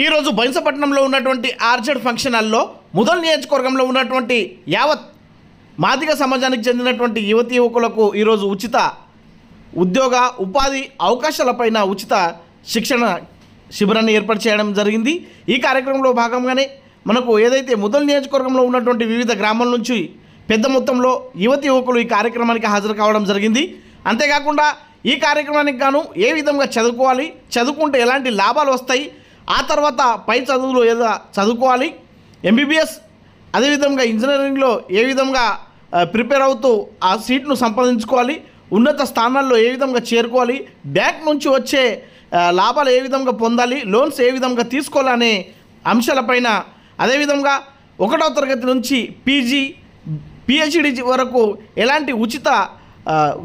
ఈరోజు బైన్సపట్నంలో ఉన్నటువంటి RZ function హాల్లో ముదల్ నియోజకవర్గంలో ఉన్నటువంటి యావత్ మాదిగ సమాజానికి చెందినటువంటి యువతీ యువకులకు ఈరోజు ఉచిత ఉద్యోగ ఉపాధి అవకాశాలపైన ఉచిత శిక్షణ శిబిరాన్ని ఏర్పాటు చేయడం జరిగింది. ఈ కార్యక్రమంలో భాగంగానే మనకు ఏదైతే ముదల్ నియోజకవర్గంలో ఉన్నటువంటి వివిధ గ్రామాల నుంచి పెద్ద మొత్తంలో యువతీ యువకులు ఈ కార్యక్రమానికి హాజరు కావడం జరిగింది. అంతేకాకుండా ఈ కార్యక్రమానికి గాను ఏ విధంగా చదువుకోవాలి, చదువుకుంటే ఎలాంటి లాభాలు వస్తాయి, ఆ తర్వాత పై చదువులు ఏదో చదువుకోవాలి, ఎంబీబీఎస్ అదేవిధంగా ఇంజనీరింగ్లో ఏ విధంగా ప్రిపేర్ అవుతూ ఆ సీట్ను సంపాదించుకోవాలి, ఉన్నత స్థానాల్లో ఏ విధంగా చేరుకోవాలి, బ్యాంక్ నుంచి వచ్చే లాభాలు ఏ విధంగా పొందాలి, లోన్స్ ఏ విధంగా తీసుకోవాలనే అంశాలపైన, అదేవిధంగా 1వ తరగతి నుంచి పీజీ పిహెచ్డి వరకు ఎలాంటి ఉచిత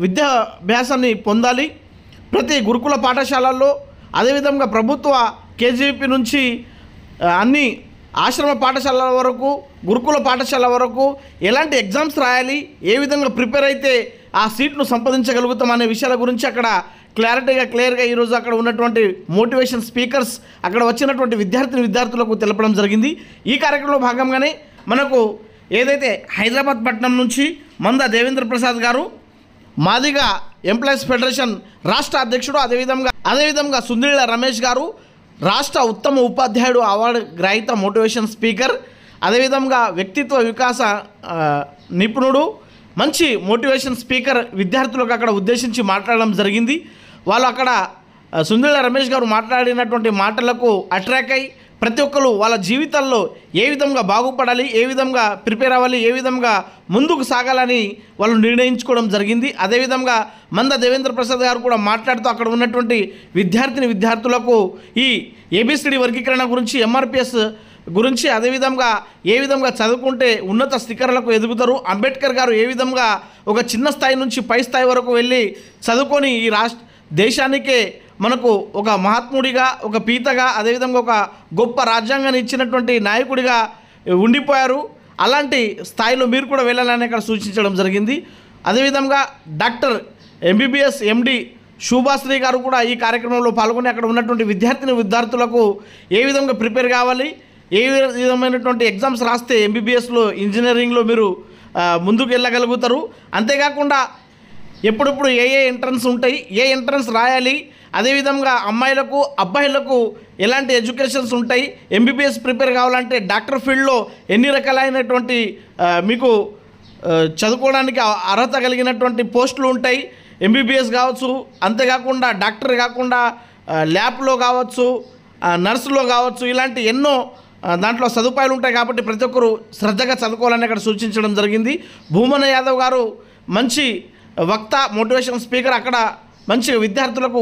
విద్యాభ్యాసాన్ని పొందాలి, ప్రతి గురుకుల పాఠశాలల్లో, అదేవిధంగా ప్రభుత్వ కేజీపీ నుంచి అన్ని ఆశ్రమ పాఠశాలల వరకు, గురుకుల పాఠశాల వరకు ఎలాంటి ఎగ్జామ్స్ రాయాలి, ఏ విధంగా ప్రిపేర్ అయితే ఆ సీట్ను సంపాదించగలుగుతాం అనే విషయాల గురించి అక్కడ క్లియర్గా ఈరోజు అక్కడ ఉన్నటువంటి మోటివేషన్ స్పీకర్స్ అక్కడ వచ్చినటువంటి విద్యార్థులకు తెలపడం జరిగింది. ఈ కార్యక్రమంలో భాగంగానే మనకు ఏదైతే హైదరాబాద్ పట్టణం నుంచి మంద దేవేంద్ర ప్రసాద్ గారు, మాదిగ ఎంప్లాయీస్ ఫెడరేషన్ రాష్ట్ర అధ్యక్షుడు, అదేవిధంగా సుందిళ్ళ రమేష్ గారు రాష్ట్ర ఉత్తమ ఉపాధ్యాయుడు అవార్డు గ్రహీత మోటివేషన్ స్పీకర్, అదేవిధంగా వ్యక్తిత్వ వికాస నిపుణుడు, మంచి మోటివేషన్ స్పీకర్ విద్యార్థులకు అక్కడ ఉద్దేశించి మాట్లాడడం జరిగింది. వాళ్ళు అక్కడ సుందిళ్ళ రమేష్ గారు మాట్లాడినటువంటి మాటలకు అట్రాక్ట్ అయ్యి ప్రతి ఒక్కరు వాళ్ళ జీవితాల్లో ఏ విధంగా బాగుపడాలి, ఏ విధంగా ప్రిపేర్ అవ్వాలి, ఏ విధంగా ముందుకు సాగాలని వాళ్ళు నిర్ణయించుకోవడం జరిగింది. అదేవిధంగా మంద దేవేంద్ర ప్రసాద్ గారు కూడా మాట్లాడుతూ అక్కడ ఉన్నటువంటి విద్యార్థులకు ఈ ఏబిసిడి వర్గీకరణ గురించి, ఎంఆర్పిఎస్ గురించి, అదేవిధంగా ఏ విధంగా చదువుకుంటే ఉన్నత శిఖరాలకు ఎదుగుతారు, అంబేద్కర్ గారు ఏ విధంగా ఒక చిన్న స్థాయి నుంచి పై స్థాయి వరకు వెళ్ళి చదువుకొని ఈ దేశానికే మనకు ఒక మహాత్ముడిగా, ఒక పీతగా, అదేవిధంగా ఒక గొప్ప రాజ్యాంగాన్ని ఇచ్చినటువంటి నాయకుడిగా ఉండిపోయారు. అలాంటి స్థాయిలో మీరు కూడా వెళ్ళాలని అక్కడ సూచించడం జరిగింది. అదేవిధంగా డాక్టర్ ఎంబీబీఎస్ ఎండి శుభాశ్రీ గారు కూడా ఈ కార్యక్రమంలో పాల్గొని అక్కడ ఉన్నటువంటి విద్యార్థులకు ఏ విధంగా ప్రిపేర్ కావాలి, ఏ విధమైనటువంటి ఎగ్జామ్స్ రాస్తే ఎంబీబీఎస్లో ఇంజనీరింగ్లో మీరు ముందుకు వెళ్ళగలుగుతారు, అంతేకాకుండా ఎప్పుడప్పుడు ఏ ఎంట్రన్స్ ఉంటాయి, ఏ ఎంట్రన్స్ రాయాలి, అదేవిధంగా అమ్మాయిలకు అబ్బాయిలకు ఎలాంటి ఎడ్యుకేషన్స్ ఉంటాయి, ఎంబీబీఎస్ ప్రిపేర్ కావాలంటే డాక్టర్ ఫీల్డ్లో ఎన్ని రకాలైనటువంటి మీకు చదువుకోవడానికి అర్హత కలిగినటువంటి పోస్టులు ఉంటాయి, ఎంబీబీఎస్ కావచ్చు, అంతేకాకుండా డాక్టర్ కాకుండా ల్యాబ్లో కావచ్చు, నర్సులో కావచ్చు, ఇలాంటి ఎన్నో దాంట్లో సదుపాయాలు ఉంటాయి. కాబట్టి ప్రతి ఒక్కరు శ్రద్ధగా చదువుకోవాలని అక్కడ సూచించడం జరిగింది. భూమన యాదవ్ గారు మంచి వక్త, మోటివేషన్ స్పీకర్, అక్కడ మంచి విద్యార్థులకు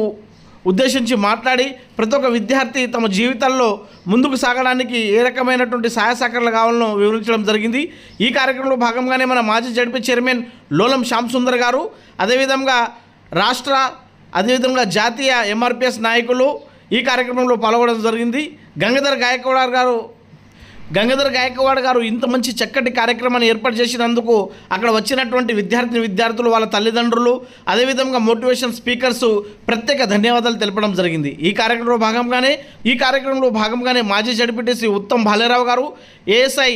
ఉద్దేశించి మాట్లాడి ప్రతి ఒక్క విద్యార్థి తమ జీవితాల్లో ముందుకు సాగడానికి ఏ రకమైనటువంటి సహాయ సహకారాలు కావాలనో వివరించడం జరిగింది. ఈ కార్యక్రమంలో భాగంగానే మన మాజీ జడ్పీ చైర్మన్ లోలం శ్యామ్ సుందర్ గారు, అదేవిధంగా రాష్ట్ర, అదేవిధంగా జాతీయ ఎంఆర్పిఎస్ నాయకులు ఈ కార్యక్రమంలో పాల్గొనడం జరిగింది. గంగాధర్ గాయకవాడ్ గారు ఇంత మంచి చక్కటి కార్యక్రమాన్ని ఏర్పాటు చేసినందుకు అక్కడ వచ్చినటువంటి విద్యార్థులు, వాళ్ళ తల్లిదండ్రులు, అదేవిధంగా మోటివేషన్ స్పీకర్స్ ప్రత్యేక ధన్యవాదాలు తెలపడం జరిగింది. ఈ కార్యక్రమంలో భాగంగానే మాజీ జడ్పీటీసీ ఉత్తమ్ భాలేరావు గారు, ఏఎస్ఐ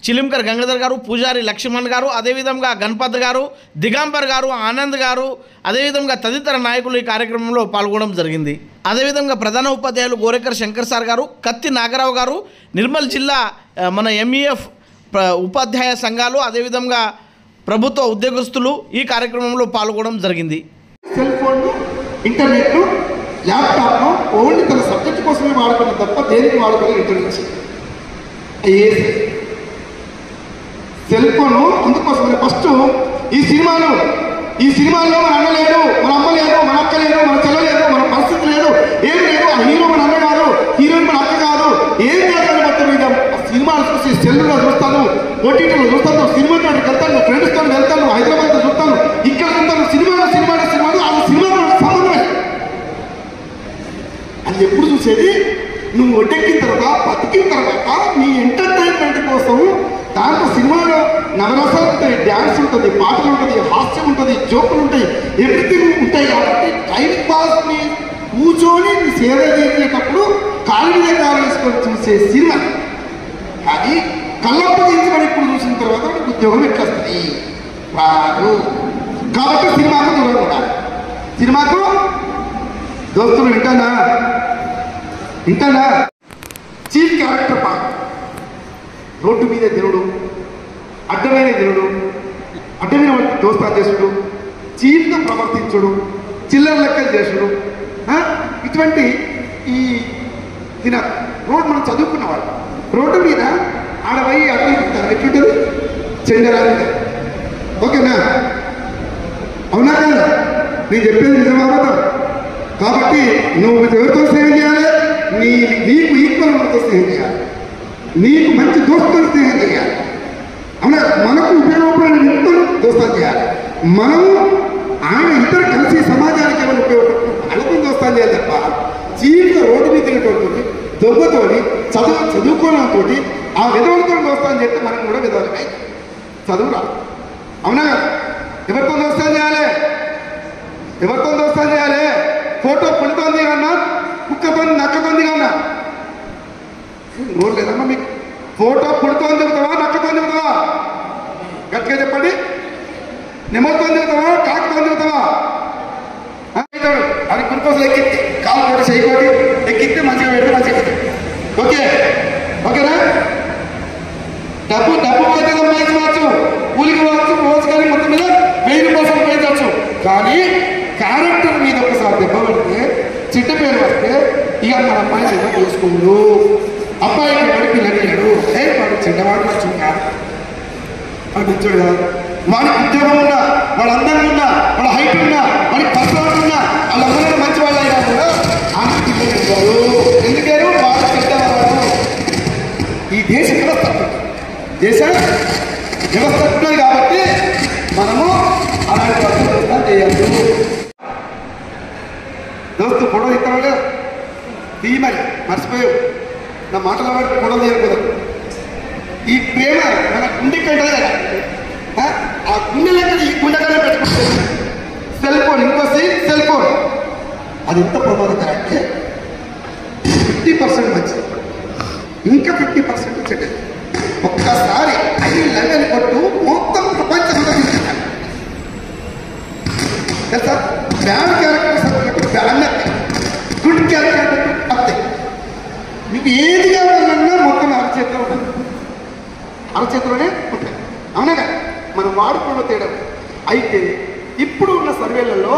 చిలింకర్ గంగాధర్ గారు, పూజారి లక్ష్మణ్ గారు, అదేవిధంగా గణపత్ గారు, దిగంబర్ గారు, ఆనంద్ గారు, అదేవిధంగా తదితర నాయకులు ఈ కార్యక్రమంలో పాల్గొనడం జరిగింది. అదేవిధంగా ప్రధాన ఉపాధ్యాయులు గోరేకర్ శంకర్ సార్ గారు, కత్తి నాగరావు గారు, నిర్మల్ జిల్లా మన ఎంఈఎఫ్ ఉపాధ్యాయ సంఘాలు, అదేవిధంగా ప్రభుత్వ ఉద్యోగస్తులు ఈ కార్యక్రమంలో పాల్గొనడం జరిగింది. Cell phone, internet, laptop only తన సబ్జెక్ట్ కోసమే వాడుకోవడం తప్ప దేనికి వాడుకోవాలి ఇంటర్నెట్. సెల్ ఫోన్ అందుకోసమే ఫస్ట్ ఈ సినిమాలో మన అన్న లేదు, మన అమ్మ లేదు, మన అక్క లేదు, మన చెల్ల లేదు, మన పరిస్థితి లేదు, ఏం లేదు. ఆ హీరో మన అన్న కాదు, హీరోయిన్ మన అక్క కాదు, ఏం కాదు. మొత్తం మీద సినిమాలు చూసి సెల్లులో చూస్తాను, ఓటీటీలో చూస్తాను, సినిమా థియేటర్కి వెళ్తాను, ఫ్రెండ్స్తో వెళ్తాను, హైదరాబాద్లో చూస్తాను, ఇక్కడ చూస్తాను. సినిమాలు అది సినిమా సంబంధమే. అది ఎప్పుడు చూసేది నువ్వు ఒడ్డెక్కిన తర్వాత, బతికిన తర్వాత నీ ఎంటర్టైన్మెంట్ కోసం. దాంట్లో సినిమాలో నవరసాలు ఉంటాయి, డ్యాన్స్ ఉంటుంది, పాటలు ఉంటుంది, హాస్యం ఉంటుంది, జోకులు ఉంటాయి, ఎవ్రీథింగ్ ఉంటాయి. కాబట్టి టైం పాస్ని కూర్చొని సేవ చేసేటప్పుడు కాలు మీద కాలు వేసుకొని వచ్చే సినిమా. కానీ కళ్ళప్పగించుకొని ఇప్పుడు చూసిన తర్వాత మనకు ఉద్యోగం ఎట్లా వస్తుంది రాదు. కాబట్టి సినిమాకు దూరంగా ఉండాలి. సినిమాకు దోస్తులు వింటానా చీఫ్ క్యారెక్టర్ పాట, రోడ్డు మీద తినుడు, అడ్డమైన తినుడు, అడ్డమైన దోస్తా చేసుడు, చీఫ్గా ప్రవర్తించుడు, చిల్లర లెక్కలు చేసుడు, ఇటువంటి ఈ తిన రోడ్డు మనం చదువుకున్నవాడు రోడ్డు మీద ఆడపోయి అడ్డు ఎట్లుంటుంది చెందరాలి. ఓకేనా? అవునా కదా? నేను చెప్పేది నిజమాబద్ధం. కాబట్టి నువ్వు ఎవరితో స్నేహం చేయాలి? నీకు ఈక్వల్ మనతో స్నేహం చేయాలి, నీకు మంచి దోస్తులు స్నేహం చేయాలి. అవునా? మనకు ఉపయోగపడిన వ్యక్తులు దోస్తాలు చేయాలి. మనము ఆయన ఇద్దరు కలిసి సమాజానికి ఏమైనా ఉపయోగపడుతుంది వాళ్ళతో దోస్తాలు చేయాలి తప్ప చీఫ్గా రోడ్డు మీద తిరిగేటోటి దొంగతోటి చదువుకోవడంతో ఆ విధవులతో దోస్తాలు చేస్తే మనం కూడా విధవలమే, చదువు రాదు. అవునా? ఎవరితో దోస్తాలు చేయాలి? ఫోటో పులితోంది కన్నా కుక్కతో నక్కతోంది కన్నా నోరు లేదమ్మా మీకు? ఫోటో పులితోంది దిగుతావా నక్కతో దిగుతావా? గట్టిగా చెప్పండి. నెమలితో దిగుతావా కాకుతో దిగుతావా? అది కురికోసలు ఎక్కితే కాలు కోటి చేయకోటి ఎక్కితే మంచిగా పెడితే మంచిగా. ఓకేనా? డబ్బు పోతే సంపాదించవచ్చు, కూలికి పోవచ్చు, రోజు కానీ మొత్తం మీద 1000 రూపాయలు సంపాదించవచ్చు. కానీ క్యారెక్టర్ మీద ఒకసారి దెబ్బ పెడితే చిట్ట పేరు వస్తే ఇక మన అమ్మాయి దెబ్బ చేసుకోడు. అబ్బాయికి వాడి పిల్లడు వాడు చిన్నవాడు నచ్చుడు కాదు, వాడు నిచ్చుడు కాదు. వాడికి ఉద్యోగం ఉన్నా, వాడు అందంగా ఉన్నా, వాడు హైట్ ఉన్నా, వాడికి పర్సనాలిటీ ఉన్నా, వాళ్ళందరూ మంచి వాళ్ళు అయినా కూడా ఆమె పిల్లలు ఇవ్వరు. ఎందుకంటే వాడు చెడ్డవాడు. ఈ దేశ వ్యవస్థ ఉన్నది కాబట్టి మనము అలాంటి వ్యవస్థ చేయద్దు. దోస్తు ఫోటో ఇస్తావా లేదు? తీయమని మర్చిపోయావు. నా మాటల వాడికి ఫోటో తీయకూడదు. ఈ ప్రేమ మన గుండెకి ఉంటుంది కదా, ఆ గుండె లెక్క ఈ గుండెకనే పెట్టుకుంటుంది. సెల్ ఫోన్ సెల్ ఫోన్ అది ఎంత ప్రమాదకరం అంటే 50% మంచిది, ఇంకా 50% చెడ్డది. ఒక్కసారి 5 లెవెల్ కొట్టు మొత్తం ప్రపంచంలో తీసుకుంటాను తెలుసా? Bad characters bad good character అత్తే మీకు ఏది కావాలన్నా మొత్తం అరచేతిలోనే ఉంటాయి. అవునా కదా? మనం వాడుకోవడం తేడా. అయితే ఇప్పుడు ఉన్న సర్వేలలో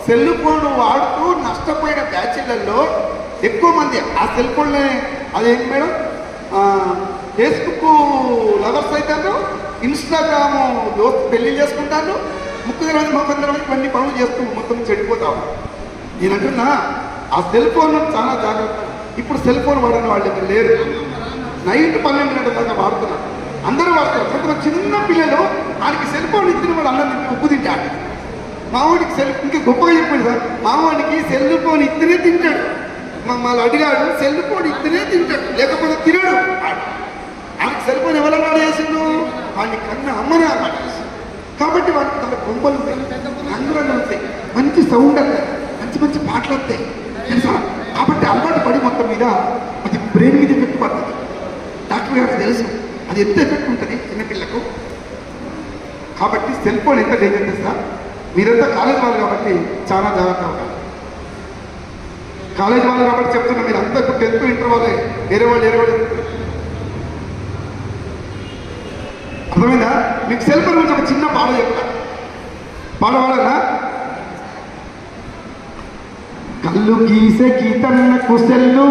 సెల్ ఫోన్ వాడుతూ నష్టపోయిన బ్యాచ్లలో ఎక్కువ మంది ఆ సెల్ ఫోన్లే అదేంటి మేడం ఫేస్బుక్ లవర్స్ అవుతారు, ఇన్స్టాగ్రామ్ పెళ్లి చేసుకుంటారు, ముక్కు తెరవని మొక్కం తెరవని ఇవన్నీ పనులు చేస్తూ మొత్తం చెడిపోతాము. నేను అంటున్నా ఆ సెల్ ఫోన్ చాలా జాగ్రత్త. ఇప్పుడు సెల్ ఫోన్ వాడని వాళ్ళు ఇక్కడ లేరు. నైట్ 12 గంటల దాకా వాడుతున్నారు, అందరూ వాడుతున్నారు. కొంతమంది చిన్న పిల్లలు ఆయనకి సెల్ ఫోన్ ఇచ్చిన వాడు అన్నం తింటే ఉప్పు తింటాడు. మావాడికి ఇంకా గొప్పగా చెప్పాడు సార్, మావాడికి సెల్ ఫోన్ ఇస్తేనే తింటాడు. మమ్మల్ని అడిగాడు, సెల్ ఫోన్ ఇస్తేనే తింటాడు, లేకపోతే తినడు. ఆయనకి సెల్ ఫోన్ ఎవరైనా వాడేసిండు? వాడిని కన్నా అమ్మనే వాడేసి. కాబట్టి వాడికి తన బొమ్మలు ఉంటాయి, రంగురంగులు ఉంటాయి, మంచి సౌండ్ వస్తాయి, మంచి పాటలు వస్తాయి తెలుసా? కాబట్టి అలవాటు పడి మొత్తం మీద అది బ్రెయిన్ మీద ఎఫెక్ట్ పడుతుంది. డాక్టర్ గారికి తెలుసు అది ఎంత ఎఫెక్ట్ ఉంటుంది చిన్నపిల్లకు. కాబట్టి సెల్ ఫోన్ ఎంత డేంజర్ తెలుసా? మీరంతా కాలేజ్ వాళ్ళు కాబట్టి చాలా జాగ్రత్తగా ఉంటారు. కాలేజ్ వాళ్ళు కాబట్టి చెప్తున్నా, మీరు అంతా ఇప్పుడు 10th ఇంటర్ వాళ్ళే, వేరే వాళ్ళు అర్థమైందా? మీకు సెల్ ఫోన్ గురించి ఒక చిన్న పాట చెప్తా, పాడవాడనా? కళ్ళు గీసే గీతన్నకు సెల్లు,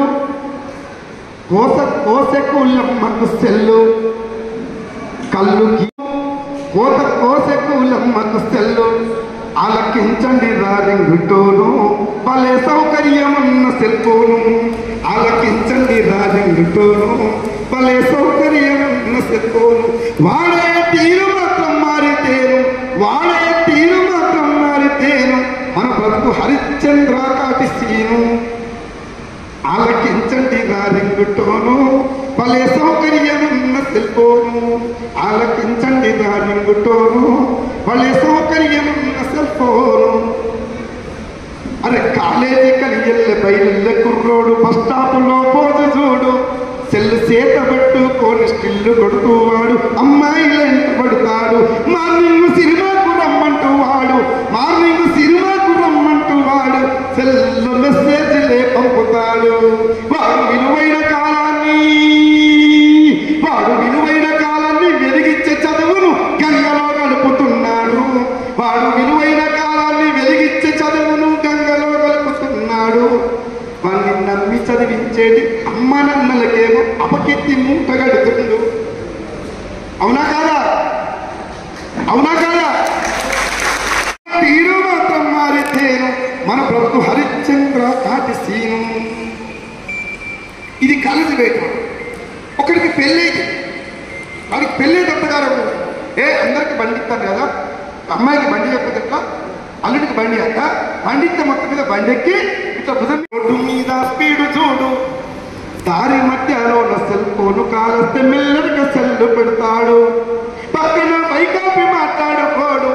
కోసే కూలమ్మకు సెల్లు, కళ్ళు కోసే కూలమ్మకు సెల్లు, ఆలకించండి రింగుటోను, భలే సౌకర్యమున్న సెల్ ఫోను. ఆలకించండి రింగుటోను, భలే సౌకర్యమున్న సెల్ ఫోను. వాడే తీరు మాత్రం మారితేను మన బ్రతుకు హరిశ్చంద్ర కాటి సీను. ఆలకించండి రింగుటోను, భలే సౌకర్యమున్న సెల్ ఫోను. ఆలకించండి రింగుటోను, భలే సౌకర్యమున్న సెల్ ఫోను. అరే కాలేజీ కలియల్లే బయలుల్లే కుర్రోడు, బస్ స్టాపులో పోజు చూడు, సెల్ స్టిల్లు కొడుతూ వాడు అమ్మాయిల ఇంట పడతాడు. మార్నింగ్ సినిమాకు రమ్మంటూ వాడు, మార్నింగ్ సినిమాకు రమ్మంటూ వాడు సెల్లో మెసేజ్లే పంపుతాడు. వాడు విలువైన కాలాన్ని వెలిగించే చదువును గంగలో గడుపుతున్నాడు. వాడు విలువైన కాలాన్ని వెలిగించే చదువును గంగలో గడుపుతున్నాడు. వాడిని నమ్మి చదివించేటి అమ్మ నాన్నలకేమో అపకెత్తి మూట గడుతుండు. అవునా కాదా? అవునా కాదా? తీరు మాత్రం మారితేను మన బ్రతుకు హరిశ్చంద్ర కాటి సీను. ఇది కాలేజీ బయట ఒకరికి పెళ్ళైంది, వాడికి పెళ్ళైతే అత్తగారు అందరికి బండి ఇస్తారు కదా, అమ్మాయికి బండి చెప్పదు ఎట్లా, అల్లుడికి బండి అక్క బండిస్తే మొత్తం మీద బండి ఎక్కి ఇట్లా భుజం రోడ్డు మీద స్పీడు చూడు, దారి మధ్యలో సెల్ ఫోన్ కాలస్తే మెల్లడిగా సెల్లు పెడతాడు. పక్కన పైకాపి మాట్లాడుకోడు,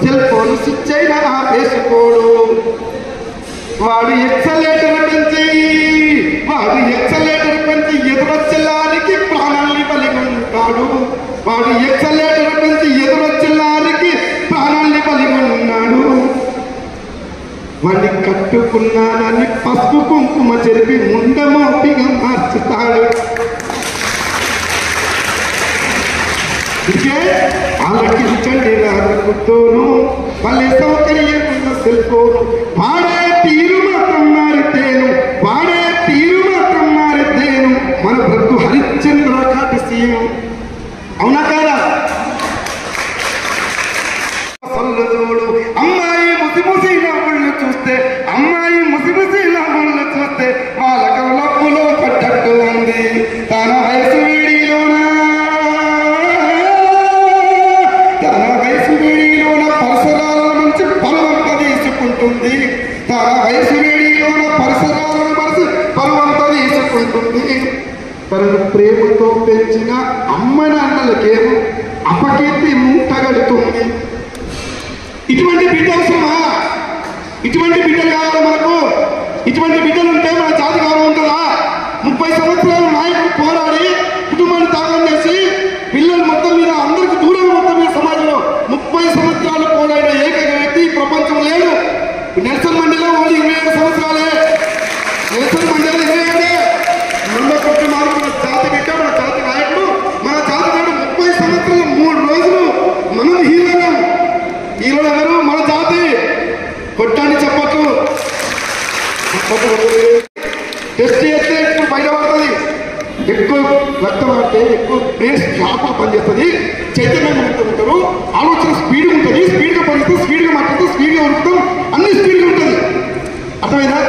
సెల్ ఫోన్ స్విచ్ అయినా ఆపేసుకోడు. వాడు ఎక్సలేటర్ పెంచి ఎదురొచ్చేలానికి ప్రాణాన్ని కలిగి ఉంటాడు. వాడిని కట్టుకున్నానని పసుపు కుంకుమ చెరిపి ముండమోపిగా మార్చుతాడు. ఆలకించండి నాకుతోను వాళ్ళే సౌకర్యం ఉన్న సెల్ ఫోను. వాడే తీరు మాత్రం మారితేను మన బ్రతుకు హరిశ్చంద్ర కాటి సీను. అవునా కాదా? చూడు అమ్మాయి ముసి నవ్వుళ్ళు చూస్తే వాళ్ళ కళ్ళప్పులో పట్టట్టు ఉంది. తన వయసు వేడిలోన పరిసరాల నుంచి పరువంత తీసుకుంటుంది. తనను ప్రేమతో పెంచిన అమ్మ నాన్నలకేమో అపకీర్తి మూటగడుతుంది. ఇటువంటి బిడ్డ అవసరమా? ఇటువంటి బిడ్డలు కావాలి మనకు. ఇటువంటి బిడ్డలు ఉంటే మన జాతి గౌరవం ఉంటుందా? 30 సంవత్సరాలు నాయకుడు పోరాడి కుటుంబాన్ని త్యాగం చేసి పిల్లలు మొత్తం మీద అందరికి దూరం మొత్తం మీద సమాజంలో 30 సంవత్సరాలు పోరాడిన ఏకైక వ్యక్తి ప్రపంచం లేడు. నెల్సన్ మండేలా ఓన్లీ 27 సంవత్సరాలే. Nelson Mandela 27. కొట్టి మార్పు మన జాతి బిడ్డ, మన జాతి నాయకుడు, మన జాతి నాడు 30 సంవత్సరాలు 3 రోజులు మనం హీరోలు ఎవరు? మన జాతి. కొట్టాన్ని చెప్పట్లు టెస్ట్ చేస్తే ఇప్పుడు బయటపడుతుంది. ఎక్కువ రక్తం ఆడితే ఎక్కువ బ్రెయిన్ షార్ప్గా పనిచేస్తుంది, చైతన్యంగా ఉంటారు, ఆలోచన స్పీడ్గా ఉంటుంది, స్పీడ్గా పనిచేస్తుంది, స్పీడ్గా మాట్లాడుతుంది, స్పీడ్గా ఉరుకుతాం, అన్ని స్పీడ్గా ఉంటుంది. అర్థమైందా?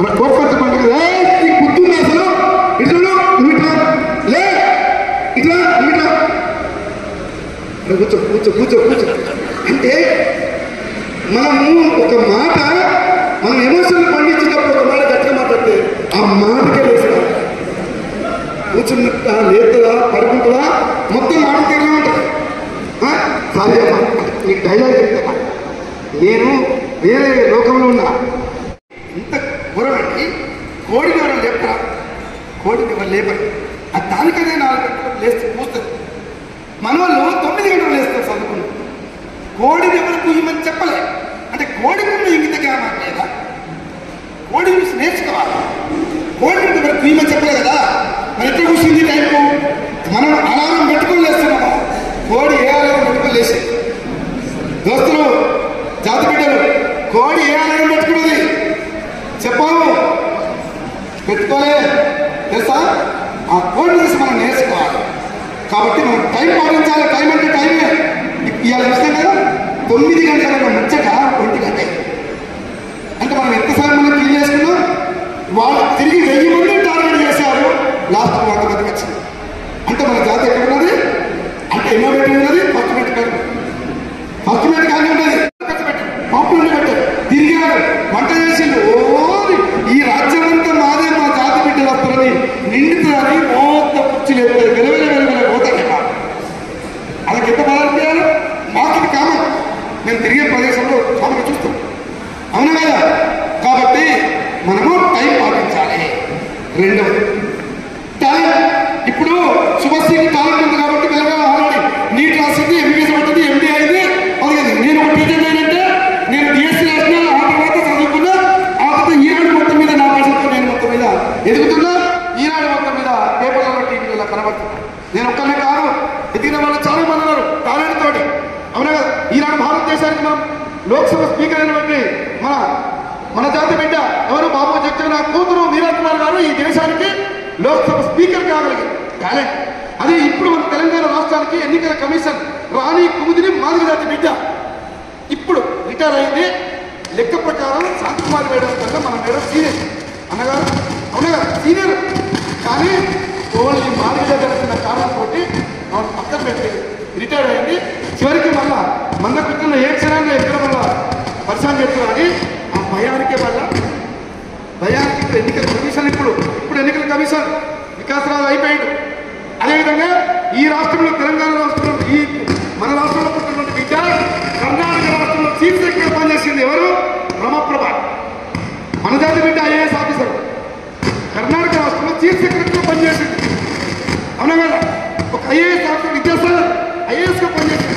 మన కోపంతో పండుగ కదా నీకు గుర్తుంది అసలు. ఇట్లా కూర్చో అంటే మనము ఒక మాట మనం ఎమోషన్లు పండించేటప్పుడు ఒక మాట గట్టిగా మాట్లాడితే ఆ మాటకే వేస్తాం. కూర్చున్నట్ట లేతుందా పడుకుంటుందా మొత్తం మాట తీరుగా ఉంటుంది. సారీ అమ్మా నీకు డైలాగ్ చెప్తా, నేను వేరే లోకంలో ఉన్నా. ఇంత ఘోరమండి. కోడిని ఎవరు లేపరా? కోడిని ఎవరు లేపరు. అది దానికనే 4 గంటలు లేస్తే కూస్తుంది. మన వాళ్ళు 9 గంటలు లేస్తారు చదువుకుని. కోడిని ఎవరు కుయ్యమని చెప్పలే. అంటే కోడి ముందు ఇంగితగా మాట్లాడేదా? కోడి చూసి నేర్చుకోవాలి. కోడి ముందు ఎవరు కుయ్యమని చెప్పలే కదా. మరి ఎట్లా కూర్చుంది టైంకు? మనం అలారం పెట్టుకొని లేస్తున్నాము. కోడి ఏ అలారం పెట్టుకొని లేచి దోస్తులు జాతి బిడ్డలు కోడి ఏ అలారం పెట్టుకున్నది చెప్పాము? పెట్టుకోలే తెలుసా? ఆ కోడి చూసి మనం నేర్చుకోవాలి. కాబట్టి మనం టైం పాటించాలి. టైం అంటే టైమే. ఇవాళ చూస్తాం కదా 9 గంటల ముచ్చట 1 గంట అంటే మనం ఎంతసారి మనం క్లీన్ చేసుకున్నాం. వాళ్ళు తిరిగి 1000 మంది టార్గెట్ చేశారు, లాస్ట్ 100 మందికి వచ్చింది. అంటే మన జాతి ఎక్కడ ఉన్నది అంటే ఎన్నో పెట్టి ఉన్నది? ఫస్ట్ పెట్టి కానీ ఉంటుంది. పాపు నుండి పెట్టారు, తిరిగారు, వంట చేసిండు. ఈ రాజ్యం అంతా మాదే, మా జాతి బిడ్డలు వస్తారని నిండుతుందని మొత్తం కుర్చీలు వెళ్తారు, వెలవెల పోతాయి. వాళ్ళకి ఎంత బాధ మాకు ఇది కామన్. మేము తిరిగే ప్రదేశంలో చాలా చూస్తాం. అవునా కదా? కాబట్టి మనము టైం పాటించాలి. రెండవది ఇప్పుడు శుభశ్రీకి టాలెంట్ ఉంది కాబట్టి పిల్లగా ఆల్రెడీ నీట్ రాసింది, ఎంబీబీఎస్ పట్టింది, ఎండీ అయింది. అది నేను ఒక టీచర్ అయినంటే నేను డిఎస్సీ రాసిన, ఆ తర్వాత చదువుకున్నా, ఆ తర్వాత ఈనాడు మొత్తం మీద నా భాషతో నేను మొత్తం మీద ఎదుగుతున్నా. ఈనాడు మొత్తం మీద పేపర్లలో టీవీలలో కనబడుతున్నా. నేను ఒక్కనే కాదు, ఎదిగిన వాళ్ళు చాలా మంది ఉన్నారు టాలెంట్ తోటి. అవునా కదా? ఈనాడు భారతదేశానికి మనం లోక్సభ స్పీకర్ అయినటువంటి మన జాతి బిడ్డ ఎవరు బాబు జగన్ కూతురు మీరా కుమార్ గారు ఈ దేశానికి లోక్సభ స్పీకర్ కాగలిగారు. టాలెంట్ అది. ఇప్పుడు మన తెలంగాణ రాష్ట్రానికి ఎన్నికల కమిషన్ రాణి కుముదిని మాదిగ జాతి బిడ్డ ఇప్పుడు రిటైర్ అయింది. లెక్క ప్రకారం శాంతికుమారి మేడం కన్నా మన మేడం సీనియర్ అన్నగారు. అవునగా సీనియర్, కానీ ఓన్లీ మాదిగ జరుగుతున్న కారణంతో మనం పక్కన పెట్టి రిటైర్ అయింది. చివరికి మళ్ళా మన కూర్చున్న ఏ క్షణాన్ని ఎక్కడ వల్ల పరిశాన్ చేస్తున్నారు అని ఆ భయానికే వల్ల భయానికి ఎన్నికల కమిషన్ ఇప్పుడు ఎన్నికల కమిషన్ వికాసరావు అయిపోయాడు. అదేవిధంగా ఈ రాష్ట్రంలో తెలంగాణ రాష్ట్రంలో మన రాష్ట్రంలో పుట్టినటువంటి బిడ్డ కర్ణాటక రాష్ట్రంలో చీఫ్ సెక్రటరీ పనిచేసింది ఎవరు? రమప్రభ. మన జాతి బిడ్డ ఐఏఎస్ ఆఫీసర్ కర్ణాటక రాష్ట్రంలో చీఫ్ సెక్రటరీగా పనిచేసింది. అవునా కదా? ఒక ఐఏఎస్ ఆఫీసర్ విద్యాసాగర్ ఐఏఎస్గా పనిచేసింది.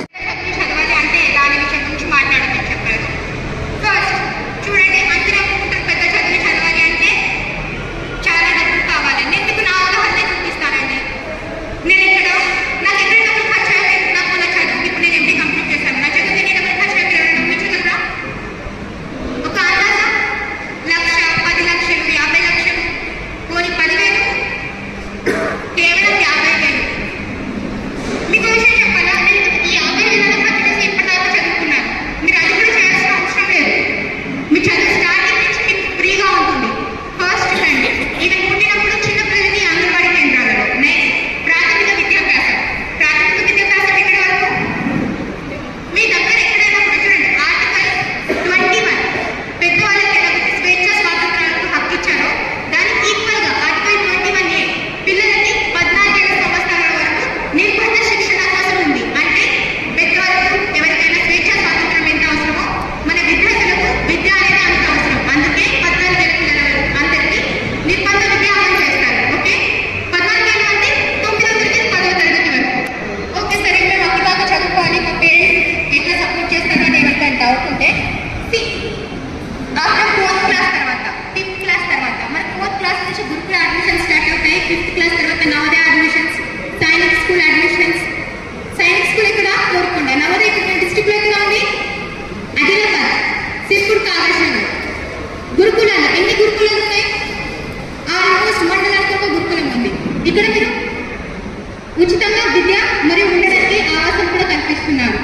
ఉచితంగా విద్య మరియు ఉండడానికి ఆవాసం కూడా కల్పిస్తున్నారు.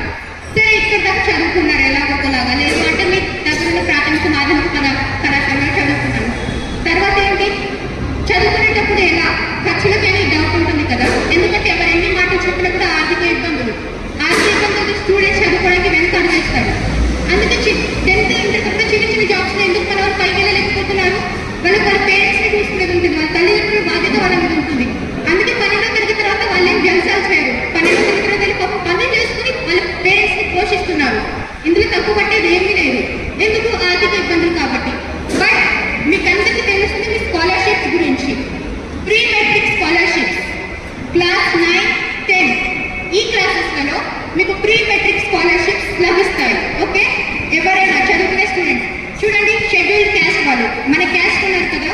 సరే, ఇక్కడ దాకా చదువుకున్నారు ఎలాగోలాగా, లేదు అంటే మీ దగ్గర ప్రాథమిక మాధ్యమిక కళాశాలలో చదువుకున్నాను. తర్వాత ఏంటి, చదువుకునేటప్పుడు ఎలా ఖర్చులకైనా డౌట్ ఉంటుంది కదా, ఎందుకంటే ఎవరు ఎన్ని మాటలు చెప్పినా కూడా ఆర్థిక ఇబ్బందులు స్టూడెంట్స్ చదువుకోవడానికి వెనక వేస్తారు. అందుకే 10th ఇంటర్ కూడా చిన్న చిన్న జాబ్స్ ఎందుకు మన వాళ్ళు పైకి వెళ్ళలేకపోతున్నారు? వాళ్ళ పేరెంట్స్ని చూసుకునేది ఉంటుంది, వాళ్ళ తల్లిదండ్రుల బాధ్యత వాళ్ళ మీద ఉంటుంది. అందుకే 12వ తరగతి తర్వాత వాళ్ళేం జల్సాలు చేయరు. 12వ తరగతి తర్వాత పనులు చేసుకుని వాళ్ళ పేరెంట్స్ని పోషిస్తున్నారు. ఇందులో తప్పు పట్టేది ఏమీ లేదు, ఎందుకు ఆర్థిక ఇబ్బందులు కాబట్టి. బట్ మీకు అందరికీ తెలుస్తుంది మీ స్కాలర్షిప్స్ గురించి. ప్రీ మెట్రిక్ స్కాలర్షిప్స్ క్లాస్ 9, 10 ఈ క్లాసెస్లలో మీకు ప్రీ మెట్రిక్ స్కాలర్షిప్స్ లభిస్తాయి. ఓకే, ఎవరైనా చదువుకునే స్టూడెంట్స్ చూడండి, షెడ్యూల్డ్ క్యాస్ట్ వాళ్ళు మన క్యాస్ట్ ఉన్నారు కదా,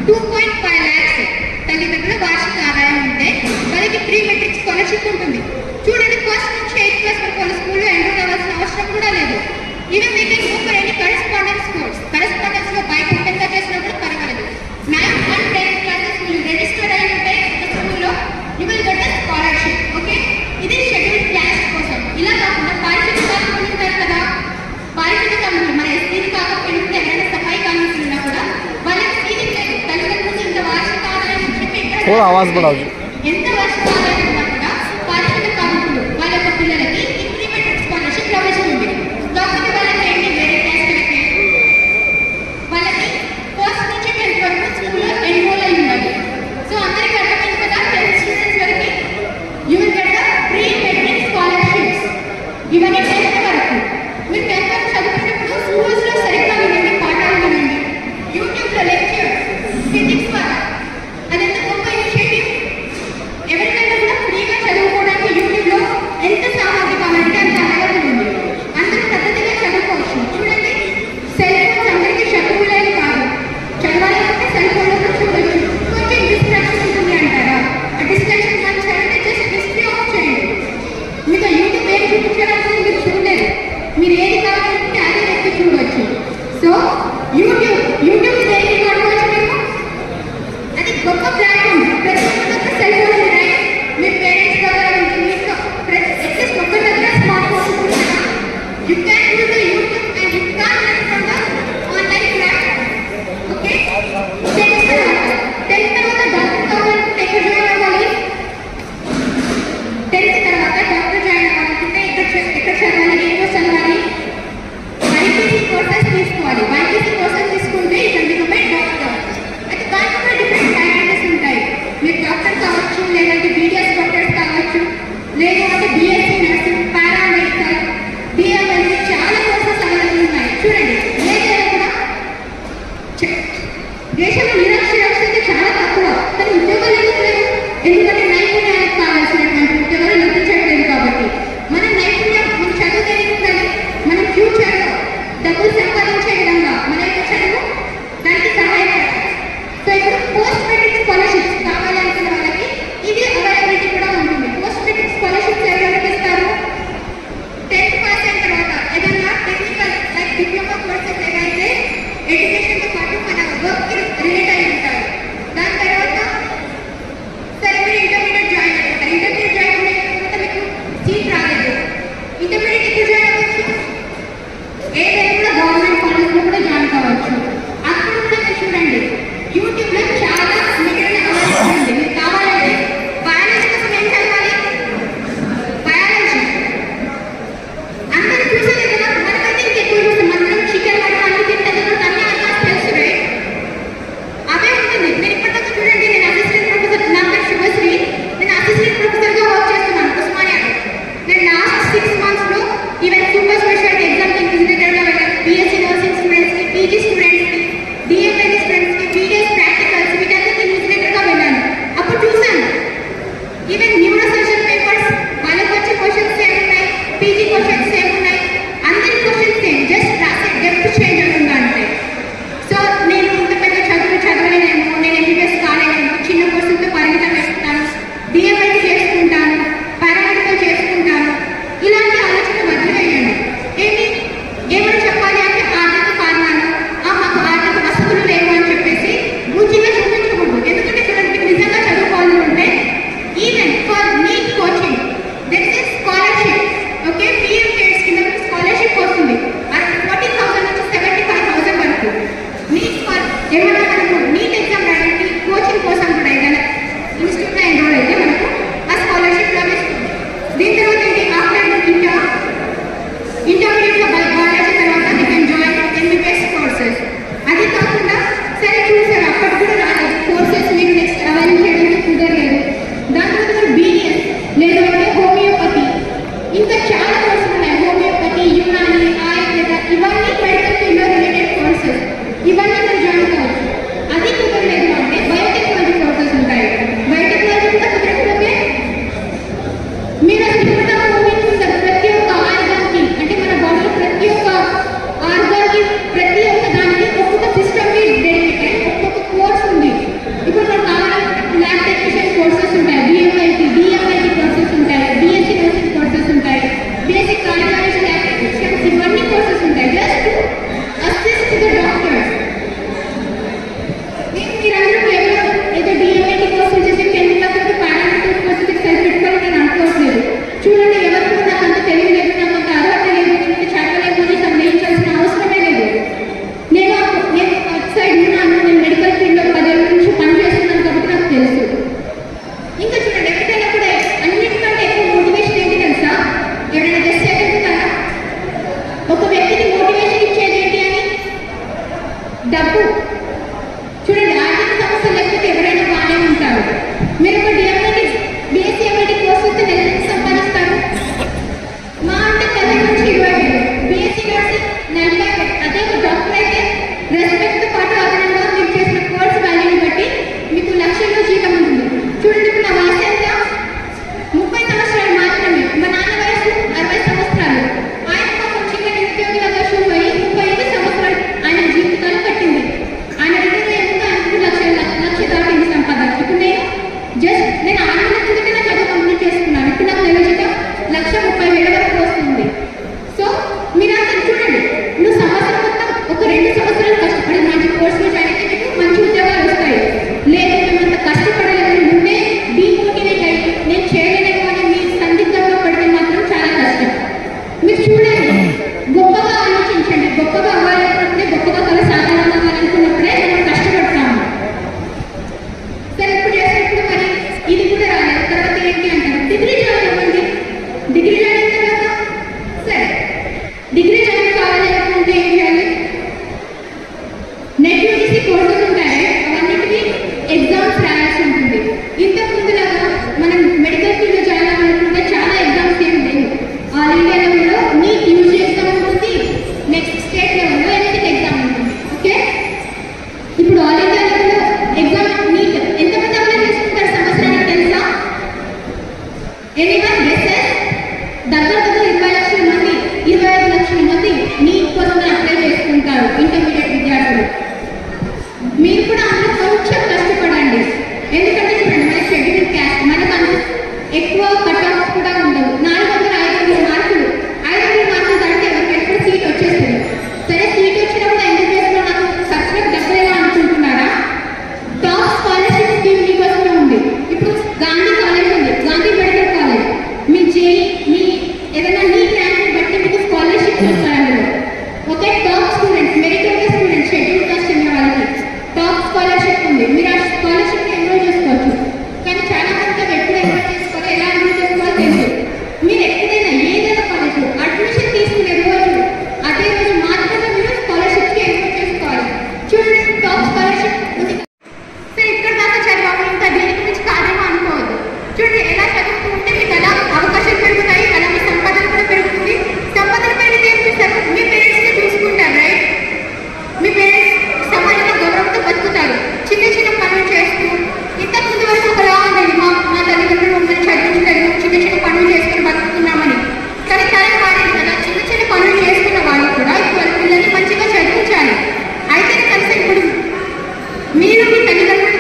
2.5 lakhs తల్లిదండ్రుల వార్షిక ఆదాయం ఉంటే వాళ్ళకి ప్రీ మెట్రిక్ స్కాలర్షిప్ ఉంటుంది. చూడండి, ఫస్ట్ నుంచి 8th క్లాస్ వరకు వాళ్ళ స్కూల్లో ఎన్రోల్ అవ్వాల్సిన అవసరం కూడా లేదు. Even we can go for any correspondence course. Correspondence లో బయట ఓపెన్గా చేసినా కూడా పర్వాలేదు. 9th and 10th క్లాసెస్ మీరు రిజిస్టర్ అయి ఉంటే ఒక స్కూల్లో you will get a scholarship. Okay, ఇది షెడ్యూల్డ్ క్యాస్ట్ కోసం. ఇలా కాకుండా పారిశుద్ధ్య కార్మికులు ఉంటారు కదా, పారిశుద్ధ్య కార్మికులు మన ఎస్సీని కాకపోయినప్పుడు ఎవరైనా సఫాయి కార్మికులు ఉన్నా కూడా వాళ్ళకి సీలింగ్ లేదు. తల్లిదండ్రులు ఇంత వార్షిక ఆదాయం చెప్పి ఎంత వార్షిక ఆదాయం ఉన్నా కూడా పారిశుద్ధ్య కార్మికులు వాళ్ళ యొక్క పిల్లలకి ఈ ప్రీ మెట్రిక్ స్కాలర్షిప్ లభిస్తుంది. కాకపోతే వాళ్ళకి ఏంటి, వేరే క్యాస్ట్లకి వాళ్ళకి ఫస్ట్ నుంచి 10th వరకు స్కూల్లో ఎన్రోల్ అయి ఉండాలి. సో అందరికీ అర్థమైంది కదా, 10th స్టూడెంట్స్ వరకు you will get the pre matric scholarships. ఇవన్నీ 10th వరకు. మీరు 10th వరకు చదువుకునేటప్పుడు స్కూల్స్లో సరిగ్గా వినండి, పాఠాలు వినండి. యూట్యూబ్లో లెక్చర్స్ ఫిజిక్స్ ద్వారా అదెంత గొప్ప ఇనిషియేటివ్. దేశంలో నిరక్షరాస్యత చాలా తక్కువ, కానీ ఉద్యోగాలు ఇస్తున్నారు. ఎందుకంటే నైపుణ్యానికి కావాల్సినటువంటి ఉద్యోగాలు లభించట్లేదు కాబట్టి. మన నైపుణ్యం, మన చదువు తెలివి ఉండాలి. మన ఫ్యూచర్లో డబ్బులు సంపాదించే విధంగా మన యొక్క చదువు దానికి సహాయపడాలి. సో ఇప్పుడు పోస్ట్ మెట్రిక్ స్కాలర్షిప్స్ కావాలనుకున్న వాళ్ళకి ఇది అవైలబిలిటీ కూడా ఉంటుంది. పోస్ట్ మెట్రిక్ స్కాలర్షిప్స్ ఎవరెవరికి ఇస్తారు? 10th పాస్ అయిన తర్వాత ఏదైనా టెక్నికల్ లైక్ డిప్లొమా కోర్సెస్ ఏవైతే ఎడ్యుకేషన్తో పాటు మన వర్క్ రిలేట్ అయి ఉంటారు. దాని తర్వాత సరే మీరు ఇంటర్మీడియట్ జాయిన్ అవుతారు. ఇంటర్మీడియట్ జాయిన్ అయిన తర్వాత మీకు సీట్ రాలేదు. ఇంటర్మీడియట్ ఎప్పుడు జాయిన్ అవ్వచ్చు? ఏదైనా కూడా గవర్నమెంట్ కాలేజ్లో కూడా జాయిన్ కావచ్చు. అక్కడ కూడా మీరు చూడండి, యూట్యూబ్లో చాలా మెటీరియల్ అవైలబుల్ ఉంది. మీకు కావాలంటే బయాలజీ కోసం ఏం చదవాలి? బయాలజీ అందరూ చూసేది కదా, మనకైతే ఇంకెక్కువ చూస్తాం. మనం చికెన్ మటన్ అన్ని తింటాం కదా, అన్ని అడ్వాన్స్ తెలుస్తున్నాయి. అవే ఉంటుంది. నేను ఇప్పటిదాకా చూడండి, నేను అసిస్టెంట్ ప్రొఫెసర్, నా పేరు శుభశ్రీ, నేను అసిస్టెంట్ ప్రొఫెసర్గా వర్క్ చేస్తున్నాను ఉస్మానియాలో. నేను లాస్ట్ 6 monthsలో ఈవెన్ సూపర్ స్పెషాలిటీ ఎగ్జామ్కి ఇన్విజిలేటర్గా వెళ్ళాను. బీఎస్సీ నర్సింగ్ స్టూడెంట్స్కి, పీజీ స్టూడెంట్స్కి, డిఎంఎల్టీ స్టూడెంట్స్కి, పీడిఎస్ ప్రాక్టికల్స్ వీటన్నిటికీ ఇన్విజిలేటర్గా వెళ్ళాను. అప్పుడు చూశాను ఈవెన్ న్యూరో సర్జన్ పేపర్స్ వాళ్ళకి వచ్చే క్వశ్చన్స్ ఏమున్నాయి, పీజీ క్వశ్చన్స్ ఏమున్నాయి, అందరి క్వశ్చన్స్ ఏం జస్ట్ రాసే డెప్త్ చేంజ్ ఉంటుందా అంటే. సో నేను ఇంత పెద్ద చదువు చదవలేనేమో, నేను ఎంబీబీఎస్ కాలేనేమో, చిన్న కోర్సులతో పరిమితం వేసుకుంటాను, డిఎంఎల్టీ చేసుకుంటాను, పారామెడికల్ చేసుకుంటాను, ఇలాంటి ఆలోచన వదిలేయండి. ఏమని చెప్పాలి అంటే ఆర్థిక కారణాలు, మాకు ఆర్థిక వసతులు లేవు అని చెప్పేసి పూర్తిగా చూపించకూడదు. ఎందుకంటే చూడండి, మీకు నిజంగా చదువుకోవాలని ఉంటే even for NEET coaching there is scholarship. Okay, PM cares కింద మీకు స్కాలర్షిప్ వస్తుంది. 40,000 నుంచి 75,000 వరకు. నీట్ ఫర్ ఏమన్నా మనకు నీట్ ఎగ్జామ్ రాయడానికి కోచింగ్ కోసం కూడా ఏదైనా ఇన్స్టిట్యూట్లో ఎన్రోల్ అయితే మనకు ఆ స్కాలర్షిప్ లభిస్తుంది. దీని తర్వాత ఏంటి, ఆఫ్టర్ ఇంటర్మీడియట్లో బయాలజీ తర్వాత you can join MBBS courses. అది కాకుండా సరే చూసారు అప్పటి కూడా రాలేదు కోర్సెస్, మీకు నెక్స్ట్ అవైలబుల్ చేయడానికి కుదరలేదు. దాని తర్వాత మీరు బీడిఎస్ లేదు అంటే హోమియోపతి, ఇంకా చాలా కోర్సులు ఉన్నాయి. హోమియోపతి, యునాని, ఆయుర్వేద, ఇవన్నీ మెడికల్ ఫీల్డ్లో రిలేటెడ్ కోర్సెస్. ఇవన్నీ మీరు జాయిన్ కావచ్చు. అది కుదరలేదు అంటే బయోటెక్నాలజీ కోర్సెస్ ఉంటాయి. బయోటెక్నాలజీ కూడా కుదరకపోతే మీరు అసలు ఇప్పటిదాకా ఊహించుకుంటారు ప్రతి ఒక్క ఆర్గాన్కి, అంటే మన బాడీలో ప్రతి ఒక్క ఆర్గాన్కి, ప్రతి ఒక్క దానికి ఒక్కొక్క సిస్టమ్కి డెడికేటెడ్ ఒక్కొక్క కోర్స్ ఉంది. ఇప్పుడు మనకు కావాలంటే ల్యాబ్ టెక్నీషియన్ కోర్సెస్ ఉంటాయి, డిఎంఎల్టీ కోర్సెస్ ఉంటాయి, బీఎస్సీ నర్సింగ్ కోర్సెస్ ఉంటాయి, బేసిక్ కార్డియాలజీ ల్యాబ్ టెక్నీషియన్స్, ఇవన్నీ కోర్సెస్ ఉంటాయి just to assist the doctors. మీరందరూ ఏదో డిఎంఎల్టీ కోర్సులు చేసి 10 లక్షలకి పారామెడికల్ కోర్సులకి సరిపెట్టుకొని నేను అనుకోవట్లేదు. చూడండి, ఎవరికి నాకు అంత తెలియలేదు, నాకు అంత అర్హత లేదు, నేను చదవలేదు అని సందేహించాల్సిన అవసరమే లేదు. నేను అటు సైడ్ ఉన్నాను, నేను మెడికల్ ఫీల్డ్లో 10 ఏళ్ళ నుంచి పనిచేస్తున్నాను కాబట్టి నాకు తెలుసు. ఇంకా చూడండి, ఎవరికైనా కూడా అన్నిటికంటే ఎక్కువ మోటివేషన్ ఏంటి తెలుసా? ఎవరైనా గెస్ చేయగలుగుతారా? ఒక వ్యక్తికి మోటివేషన్ ఇచ్చేది ఏంటి అని? డబ్బు. చూడండి, ఆర్థిక సమస్య లేకపోతే ఎవరైనా బాగానే ఉంటారు. మీరు ఒక డిఎంఎల్టీ, బీఎస్సీ ఎంఎల్టీ కోర్సు వస్తే నెలకి సంపాదిస్తారు మా అంటే 10 నుంచి 20,000. BSc nursing 40,000. అదే ఒక డాక్టర్ అయితే రెస్పెక్ట్తో పాటు అదనంగా మీరు చేసిన కోర్సు వాల్యూని బట్టి మీకు లక్షల్లో జీతం ఉంటుంది. చూడండి, ఇప్పుడు నా వయసు ఎంత? 30 సంవత్సరాలు మాత్రమే. మా నాన్న వయసు 60 సంవత్సరాలు. ఆయన పాపం చిన్న నిరుద్యోగిలాగా షూర్ అయ్యి 35 సంవత్సరాలు ఆయన జీవితాలు కట్టింది. ఆయన దగ్గర ఏముందో ఆయనకు లక్ష దాటింది సంపాదన. ఇప్పుడు నేను జస్ట్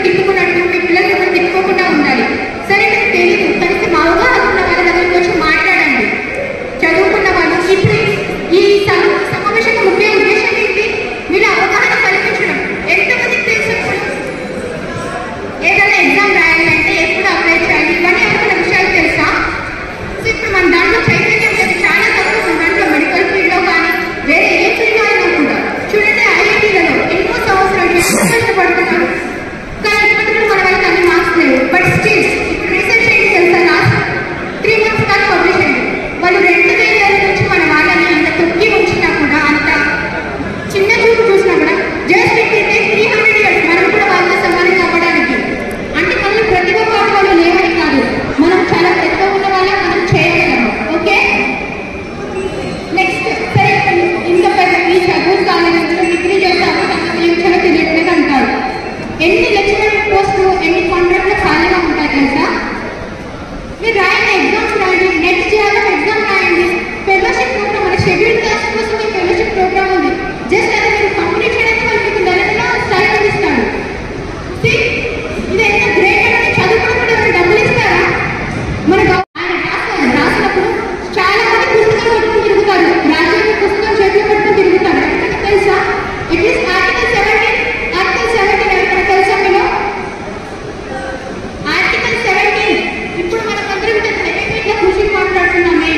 తిప్పుకున్నట్టు మీ పిల్లలు ఎవరు తిప్పుకోకుండా ఉండాలి. సరే మీకు తెలియదు కనీసం మా అవగాహన ఉన్న వాళ్ళ దగ్గరికి వచ్చి మాట్లాడండి. చదువుకున్న వాళ్ళు ఇప్పుడు ఈ సమావేశం ముఖ్య ఉద్దేశం ఏంటి? వీళ్ళ అవగాహన కల్పించడం. ఎంతమందికి తెలుసు ఏదైనా ఎగ్జామ్ రాయాలి అంటే ఎప్పుడు అప్లై చేయాలి ఇవన్నీ ఎవరికైనా విషయాలు తెలుసా? సో ఇప్పుడు మన దాంట్లో చైతన్యం లేదు, చాలా తక్కువ. మన దాంట్లో మెడికల్ ఫీల్డ్లో కానీ వేరే ఏ ఫీల్డ్లో అయినా కూడా చూడండి, ఐఐటీలలో ఎన్నో సంవత్సరాలు కష్టపడుతున్నారు కానీ ఇప్పటికీ మన వాళ్ళకి అన్ని మార్క్స్ లేవు. బట్ స్టిల్ ఇప్పుడు రీసెర్చ్ ఏంటి తెలుసా? లాస్ట్ 3 months దాకా పబ్లిష్ అయింది. వాళ్ళు 2000 నుంచి మన వాళ్ళని అంత తొక్కి ఉంచినా కూడా, అంత చిన్న చూపు చూసినా కూడా జస్ట్ ఏంటంటే 300 years మనం కూడా వాళ్ళ సమానంగా అవ్వడానికి. అంటే మనం ప్రతిభ పాటు వాళ్ళు లేవని కాదు, మనం చాలా పెద్ద ఉన్న వాళ్ళ మనం చేయగలము. ఓకే, నెక్స్ట్ సరే ఇంత పెద్ద ఈ చదువు కాలేజీలో డిగ్రీ చేస్తాము చాలా తెలియట్లేదు అంటారు. ఎన్ని లెక్చరర్ పోస్టులు ఎన్ని కాంట్రాక్ట్లు ఖాళీగా ఉంటాయి తెలుసా? మీరు రాయండి, ఎగ్జామ్స్ రాయండి, నెట్ చేయాలని ఎగ్జామ్ రాయండి. ఫెలోషిప్ ప్రోగ్రామ్ మన షెడ్యూల్ క్లాస్ కోసం ఫెలోషిప్ ప్రోగ్రామ్ ఉంది. జస్ట్ అది మీరు కంప్లీట్ చేయడానికి వాళ్ళు మీకు నెలలో స్టైపెండ్ ఇస్తాడు. ఇది ఎంత గ్రేట్ అంటే చదువుకున్నప్పుడు ఎవరు డబ్బులు ఇస్తారా? మన రాసినప్పుడు చాలా మంది పుస్తకాలు పట్టుకుని తిరుగుతారు, రాజ్యాంగ పుస్తకం చేతిలో పట్టుకుని తిరుగుతారు. ఎక్కడికి తెలుసా? అట్లీస్ట్ ఆర్టికల్ 17 ఎవరికైనా తెలుసా? మీరు ఆర్టికల్ 17 ఇప్పుడు మనం అందరం ఇట్లా కృషి మాట్లాడుతున్నామే.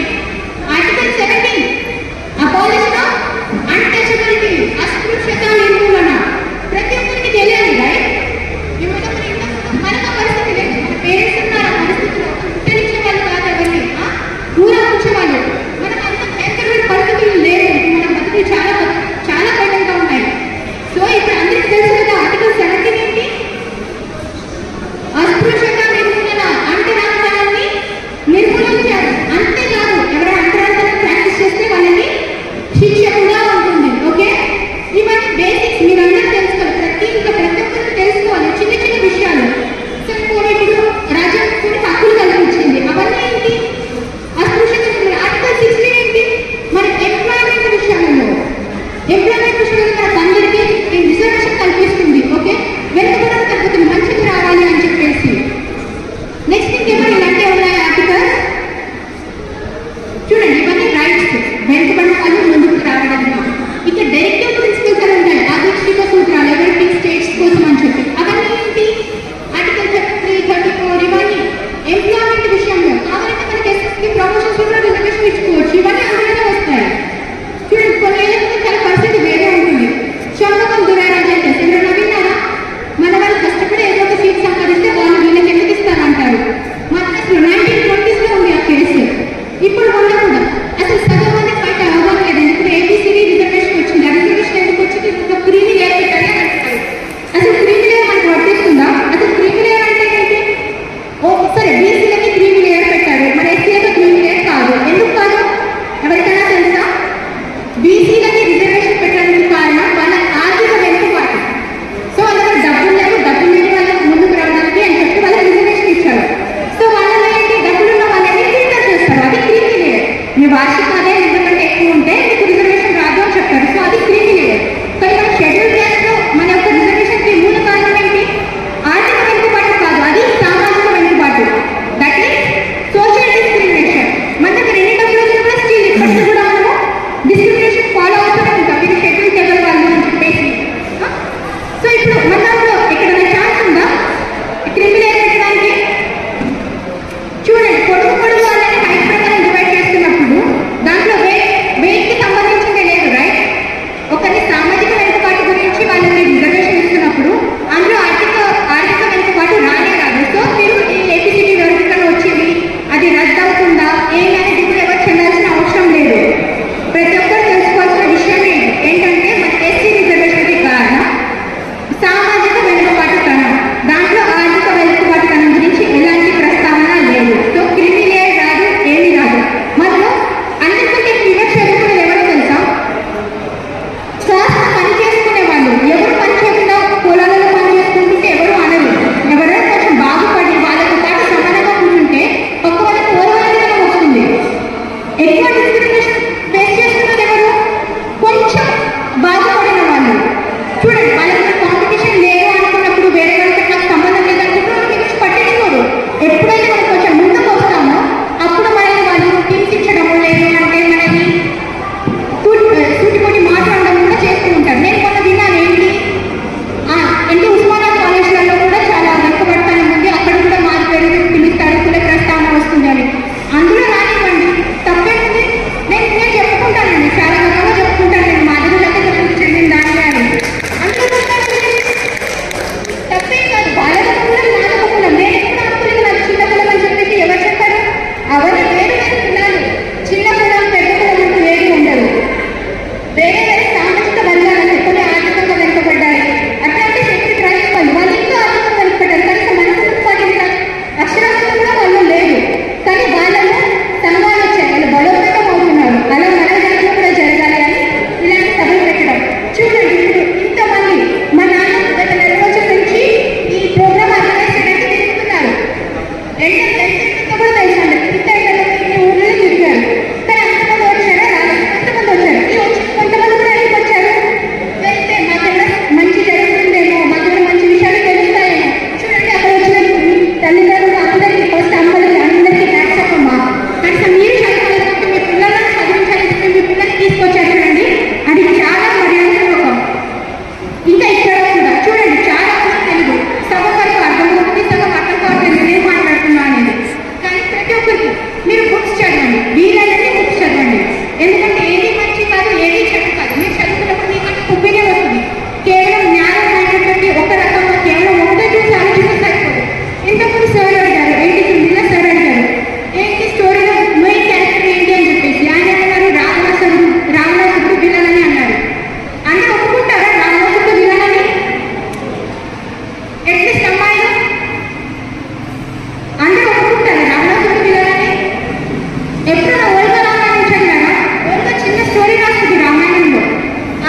ఎప్పుడైనా ఓల్గా రామాయణం చదివారా? ఓల్గా చిన్న స్టోరీ రాస్తుంది రామాయణంలో,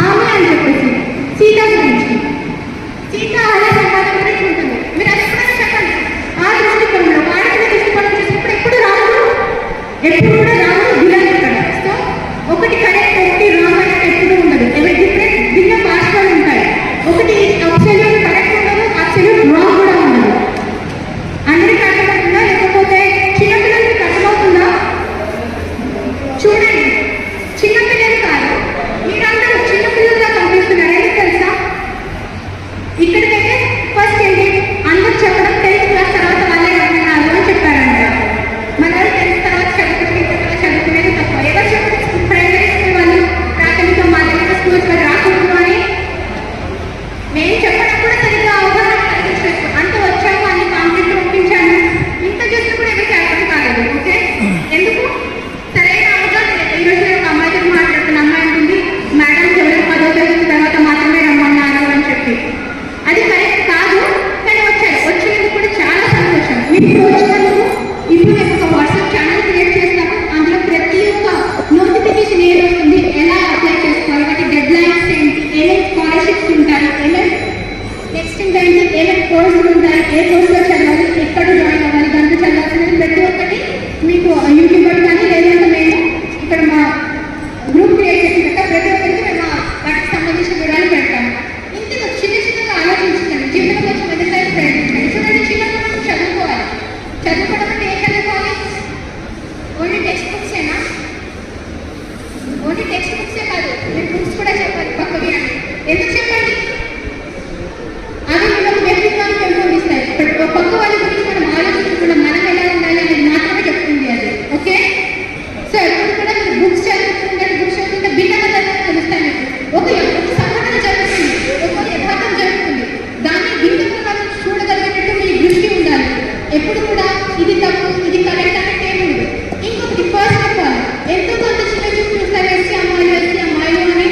ఆమె అని చెప్పేసి సీత గురించి. సీత అలా సంవాదం గురించి ఉంటుంది. మీరు అది ఎప్పుడైనా చెప్పండి. ఆ దృష్టికోణంలో వాడిన దృష్టికోణం చూసినప్పుడు ఎప్పుడు కూడా రాముడు విలన్ ఇక్కడ. సో ఒకటి కరెక్ట్, ఒకటి రామాయణం ఎప్పుడు ఉండదు. ఎవరి డిఫరెంట్ భిన్న భాషలు ఉంటాయి. ఒకటి అబ్సల్యూట్ కరెక్ట్ ఉండదు, అబ్సల్యూట్ రాంగ్ కూడా ఉండదు. అందరికీ అర్థమవుతుందా? లేకపోతే చిన్నపిల్లలకి అర్థమవుతుందా? చూడండి, చిన్నపిల్లలు కాదు, మీరందరూ చిన్నపిల్లలుగా కనిపిస్తున్నారు. ఏంటి తెలుసా? ఇక్కడికైతే ఫస్ట్ ఏంటి అందరూ చెప్పడం 10th క్లాస్ తర్వాత వాళ్ళే అన్నారు అని చెప్పారంట. మన వాళ్ళు 10th తర్వాత చదువుకునేది తప్ప. ఎవరు చెప్పారు? ప్రైమరీ స్కూల్ వాళ్ళు, ప్రాథమిక మాధ్యమిక స్కూల్స్ వాళ్ళు రాకూడదు అని. నేను చెప్పడం కూడా సరిగ్గా అవగాహన కలిగించలేదు. అంత వచ్చాము, అన్ని కాంప్లీట్ ఒప్పించాను, ఇంత చేసిన కూడా ఎవరికి అర్థం కాలేదు. ఓకే, ఎందుకు సరైన అవగాహన లేదు. ఈరోజు నేను ఒక అమ్మాయితో మాట్లాడుతున్న అమ్మాయి ఉంటుంది, మేడం కేవలం 10వ తరగతి తర్వాత మాత్రమే రమ్మన్నారు అని చెప్పి. అది కరెక్ట్ కాదు, కానీ వచ్చినందుకు కూడా చాలా సంతోషం. మీకు వచ్చినందుకు ఇప్పుడు నేను ఒక వాట్సాప్ ఛానల్ క్రియేట్ చేస్తాను. అందులో ప్రతి ఒక్క నోటిఫికేషన్ ఏది వస్తుంది, ఎలా అప్లై చేసుకోవాలి, వాటి డెడ్ లైన్స్ ఏంటి, ఏమేమి స్కాలర్షిప్స్ ఉంటాయి, నెక్స్ట్ ఏంటంటే ఏమేమి కోర్సులు ఉంటాయి, ఏ కోర్సులో చదవాలి, ఎక్కడ జాయిన్ అవ్వాలి, దాంట్లో చదవాల్సినది ప్రతి ఒక్కటి మీకు యూట్యూబర్ కానీ లేదంటే మేము ఇక్కడ మా గ్రూప్ క్రియేట్ చేసినాక ప్రతి ఒక్కరికి మేము వాటికి సంబంధించిన వివరాలు పెడతాము. ఇంతలో చిన్నగా ఆలోచించండి, జీవితం కొంచెం ఎదుగుతాయి ప్రయత్నించండి. చూడండి, చిన్నప్పుడు మనం చదువుకోవాలి. చదువుకోవడం అంటే ఏం చదువుకోవాలి? ఓన్లీ టెక్స్ట్ బుక్సేనా? ఓన్లీ టెక్స్ట్ బుక్సే కాదు, మీరు బుక్స్ కూడా చెప్పాలి పక్కవి అని. ఎందుకు చెప్పండి? అది మనకు వ్యక్తిత్వాన్ని పెంపొందిస్తాయి. పక్క వాళ్ళ గురించి మనం ఆలోచించకుండా మనం ఎలా ఉండాలి అనేది మాత్రమే చెప్తుంది అది. ఓకే, సో ఎప్పుడు కూడా మీరు బుక్స్ చదువుతుంటే భిన్నత తెలుస్తాయి మీకు. ఒక సంఘటన జరుగుతుంది, ఒక యథార్థం జరుగుతుంది, దాన్ని భిన్నంగా మనం చూడగలిగేటట్టు మీ దృష్టి ఉండాలి. ఎప్పుడు కూడా ఇది తప్పు, ఇది కరెక్ట్ అనేది ఏముంది. ఇంకొకటి ఫస్ట్ ఆఫ్ ఆల్, ఎంతో కొంత చిన్న చూపు చూస్తారు ఎస్సీ అమ్మాయిలు అని.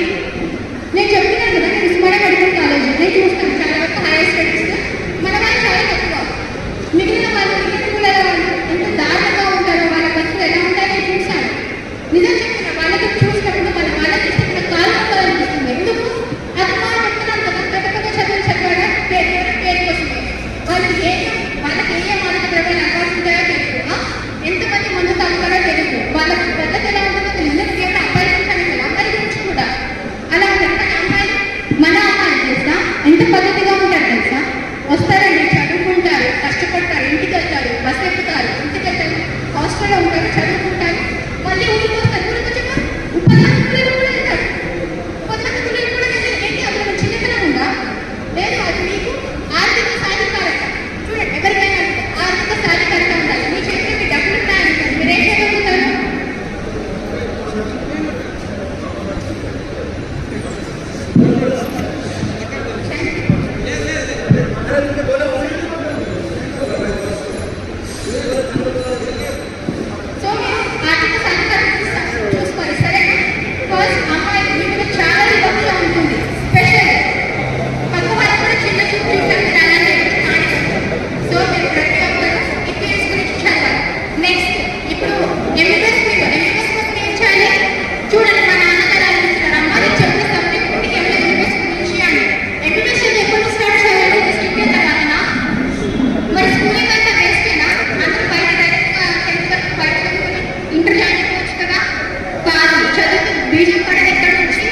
నేను చెప్తున్నాను కదా, నేను ఉస్మానియా మెడికల్ కాలేజ్ నేను చూస్తాను చాలా వరకు హైయర్ స్టడీస్. మన వాళ్ళు చాలా తక్కువ, మిగిలిన వాళ్ళు కులాల వాళ్ళు ఎంత దారుణంగా ఉంటారో, వాళ్ళ బస్సులు ఎలా ఉంటాయో నేను చూశాను. నిజం చెప్తున్నా, వాళ్ళకి చూసినప్పుడు వాళ్ళకి ఇష్టమైన కాలు అనిపిస్తుంది. ఎందుకు అది మనం చెప్తున్నాను కదా, పెద్ద చదువులు చదివాడా పేరు కోసమే. వాళ్ళకి ఏ మాదక ద్రవ్యాలు అలవాటుంటాయో తెలియదు, ఎంతమంది మందు తాగుతారో తెలియదు, వాళ్ళకి పద్ధతి ఎలా ఉంటుందో తెలియదు. కేవలం అబ్బాయి గురించి అమ్మాయి గురించి కూడా అలా ఉంటారు. కానీ అమ్మాయిలు, మన అమ్మాయిలు తెలుసా ఎంత పద్ధతిగా ఉంటారు తెలుసా? వస్తారండి, చదువుకుంటారు, కష్టపడతారు, ఇంటికి వెళ్తారు, బస్ ఎక్కుతారు, ఇంటికి వెళ్తారు, హాస్టల్లో ఉంటారు, చదువుకుంటారు, మళ్ళీ ఊరికి వస్తారు. ఊరికి వచ్చాక ఉపాధ్యాయులు కూడా వెళ్తారు. ఉపాధ్యాయులు కూడా ఏంటి అక్కడ చిన్నతనం ఉందా? లేదు, అది మీకు ఆర్థిక సాధికారత. చూడండి, ఎవరికైనా ఆర్థిక సాధికారత ఉండాలి. మీ చేతిలో మీ డబ్బులు ఉన్నాయనుకోండి, మీరు ఏం చేయగలుగుతారు? సో మీరు ఆర్థిక సాధికారత చూసుకోవాలి, సరేనా? ఫస్ట్ అమ్మాయి మీకు చాలా రివర్స్లో ఉంటుంది. స్పెషల్ పక్క వాళ్ళు కూడా చిన్న చూపు చూసారు అలానే సో మీరు ప్రతి ఒక్కరు ఈ ఫీల్డ్స్ గురించి చదవాలి. నెక్స్ట్ ఇప్పుడు ఎంబీబీఎస్ కోసం ఏం చేయాలి? చూడండి, మా నాన్నగారు ఆలోచిస్తారు, అమ్మ నేను చెప్పిన సబ్జెక్ట్ ఇంటికి ఎంబీబీఎస్ గురించి అని. ఎంబీబీఎస్ ఎప్పుడు స్టార్ట్ చేయాలి? స్టూడెంట్ తర్వాతనా? మరి స్కూలింగ్ అంతా వేస్టేనా? అందరూ బయట డైరెక్ట్గా 10th వరకు బయట ఇంటర్ జాయిన్ అయిపోవచ్చు కదా? కాదు, చదువుకు బీజం పడేది ఎక్కడ నుంచి?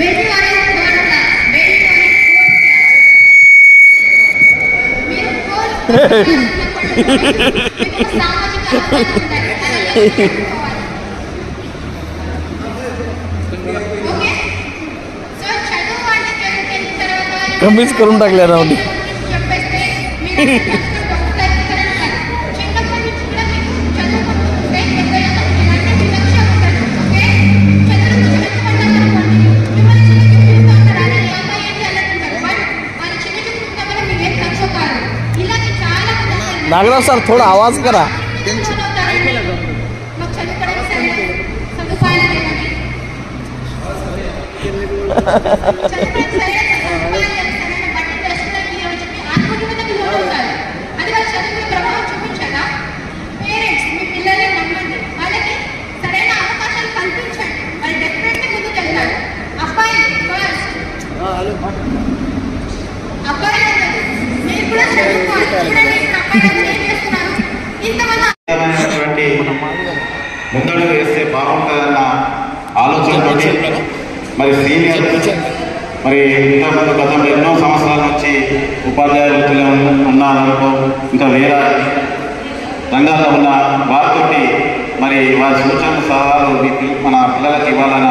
Very Warren third class, very Warren fourth class. మీరు సామాజిక అవగాహన ఉండాలి. ఓకే, సో చదువు అంటే 10th తర్వాత कमीच करून टाकल्या राव ती. చెప్పేస్తే మీరు చిన్నప్పటి నుంచి కూడా మీకు చదువుకుంటుంటే పెద్దయ్యాక ఎలాంటి వివక్ష ఉండదు. ఓకే, చదువు చదువుకుంటారనుకోండి, మిమ్మల్ని చిన్న చూపు చూస్తారు, అలా ఈ అమ్మాయి ఏంటి అన్నట్టుంటారు. బట్ వాళ్ళు చిన్న చూపు చూసినా కూడా మీరేం తక్కువ కాదు. ఇలాగే చాలా नागराव सर थोड़ा आवाज करा. మాకు చదువుకోవడానికి సరైన సదుపాయాలు లేవండి. చదువుకోవడానికి సరైన సదుపాయాలు సరైన బట్టి ప్రశ్నలకి అని చెప్పి ఆత్మహత్యకు లోనవుతారు. అది వాళ్ళ చదువుకునే ప్రభావం చూపించగా పేరెంట్స్ మీ పిల్లల్ని నమ్మండి. వాళ్ళకి సరైన సీనియర్, మరి ఇంతకుముందు గతంలో ఎన్నో సంవత్సరాల నుంచి ఉపాధ్యాయ వృత్తిలో ఉన్నారనుకో, ఇంకా వేరే రంగాల్లో ఉన్న వారితోటి మరి వారి సూచనలు సలహాలు మన పిల్లలకు ఇవ్వాలన్న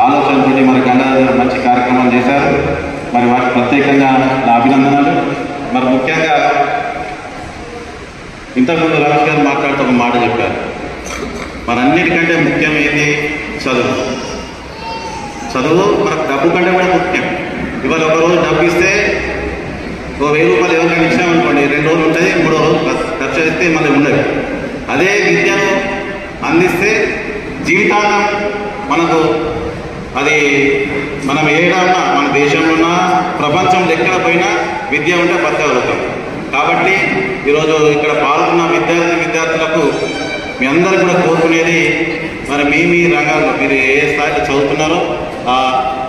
ఆలోచనతో మరి గంగాధర్ మంచి కార్యక్రమం చేశారు. మరి వారికి ప్రత్యేకంగా నా అభినందనలు. మరి ముఖ్యంగా ఇంతకుముందు రమేష్ గారు మాట్లాడుతూ ఒక మాట చెప్పారు, మరి అన్నిటికంటే ముఖ్యమైనది చదువు. చదువు మనకు డబ్బు కంటే కూడా ముఖ్యం. ఇవాళ ఒక రోజు డబ్బు ఇస్తే ఓ 1000 రూపాయలు ఎవరికైనా ఇచ్చామనుకోండి, 2 రోజులు ఉంటుంది, 3వ రోజు ఖర్చు చేస్తే మళ్ళీ ఉండదు. అదే విద్యను అందిస్తే జీవితాంతం మనకు అది మనం ఏడాన్నా మన దేశంలో ఉన్న ప్రపంచంలో ఎక్కడ పోయినా విద్య ఉంటే బతకగలుగుతాం. కాబట్టి ఈరోజు ఇక్కడ పాల్గొన్న విద్యార్థులకు మీ అందరూ కూడా కోరుకునేది, మరి మీ రంగాల్లో మీరు ఏ స్థాయిలో చదువుతున్నారో ఆ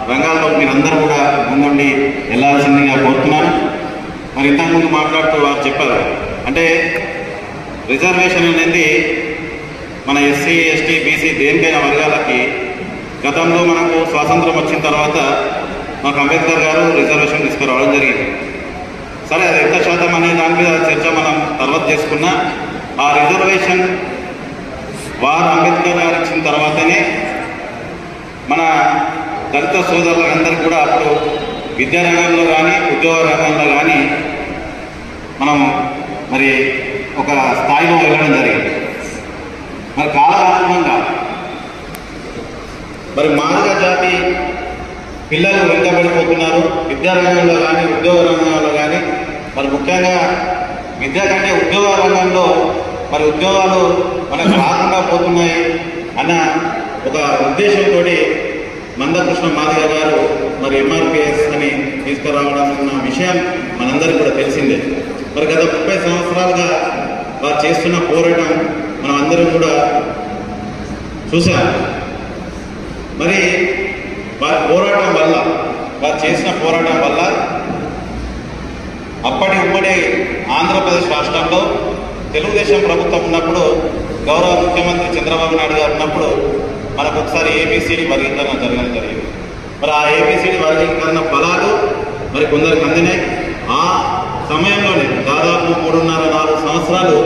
రంగాల్లో మీరందరూ కూడా ముందుండి వెళ్ళాల్సిందిగా కోరుతున్నాను. మరి ఇంతకుముందు మాట్లాడుతూ వారు చెప్పారు, అంటే రిజర్వేషన్ అనేది మన ఎస్సీ ఎస్టీ బీసీ దేనికైనా వర్గాలకి గతంలో మనకు స్వాతంత్రం వచ్చిన తర్వాత మాకు అంబేద్కర్ గారు రిజర్వేషన్ తీసుకురావడం జరిగింది. సరే, అది ఎంత శాతం అనే దాని మీద చర్చ మనం తర్వాత చేసుకున్నా, ఆ రిజర్వేషన్ వారు అంబేద్కర్ గారు ఇచ్చిన తర్వాతనే మన దళిత సోదరులందరికీ కూడా అప్పుడు విద్యారంగంలో కానీ ఉద్యోగ రంగంలో కానీ మనం మరి ఒక స్థాయిలో వెళ్ళడం జరిగింది. మరి కాలానుగుణంగా మరి మాదిగ జాతి పిల్లలు వెంటబడిపోతున్నారు విద్యారంగంలో కానీ ఉద్యోగ రంగంలో కానీ. మరి ముఖ్యంగా విద్య కంటే ఉద్యోగ రంగంలో మరి ఉద్యోగాలు మనకు రాకుండా పోతున్నాయి అన్న ఒక ఉద్దేశంతో మందకృష్ణ మాదిగ గారు మరి ఎంఆర్పిఎస్ అని తీసుకురావడం అన్న విషయం మనందరికీ కూడా తెలిసిందే. మరి గత 30 సంవత్సరాలుగా వారు చేస్తున్న పోరాటం మనం అందరం కూడా చూసాం. మరి వారి పోరాటం వల్ల, వారు చేసిన పోరాటం వల్ల అప్పటి ఉమ్మడి ఆంధ్రప్రదేశ్ రాష్ట్రంలో తెలుగుదేశం ప్రభుత్వం ఉన్నప్పుడు గౌరవ ముఖ్యమంత్రి చంద్రబాబు నాయుడు గారు ఉన్నప్పుడు మనకు ఒకసారి ఏబిసిడి వర్గీకరణ జరగడం జరిగింది. మరి ఆ ఏబిసిడి వర్గీకరణ ఫలాలు మరి కొందరికి అందినాయి. ఆ సమయంలోనే దాదాపు 3.5-4 సంవత్సరాలు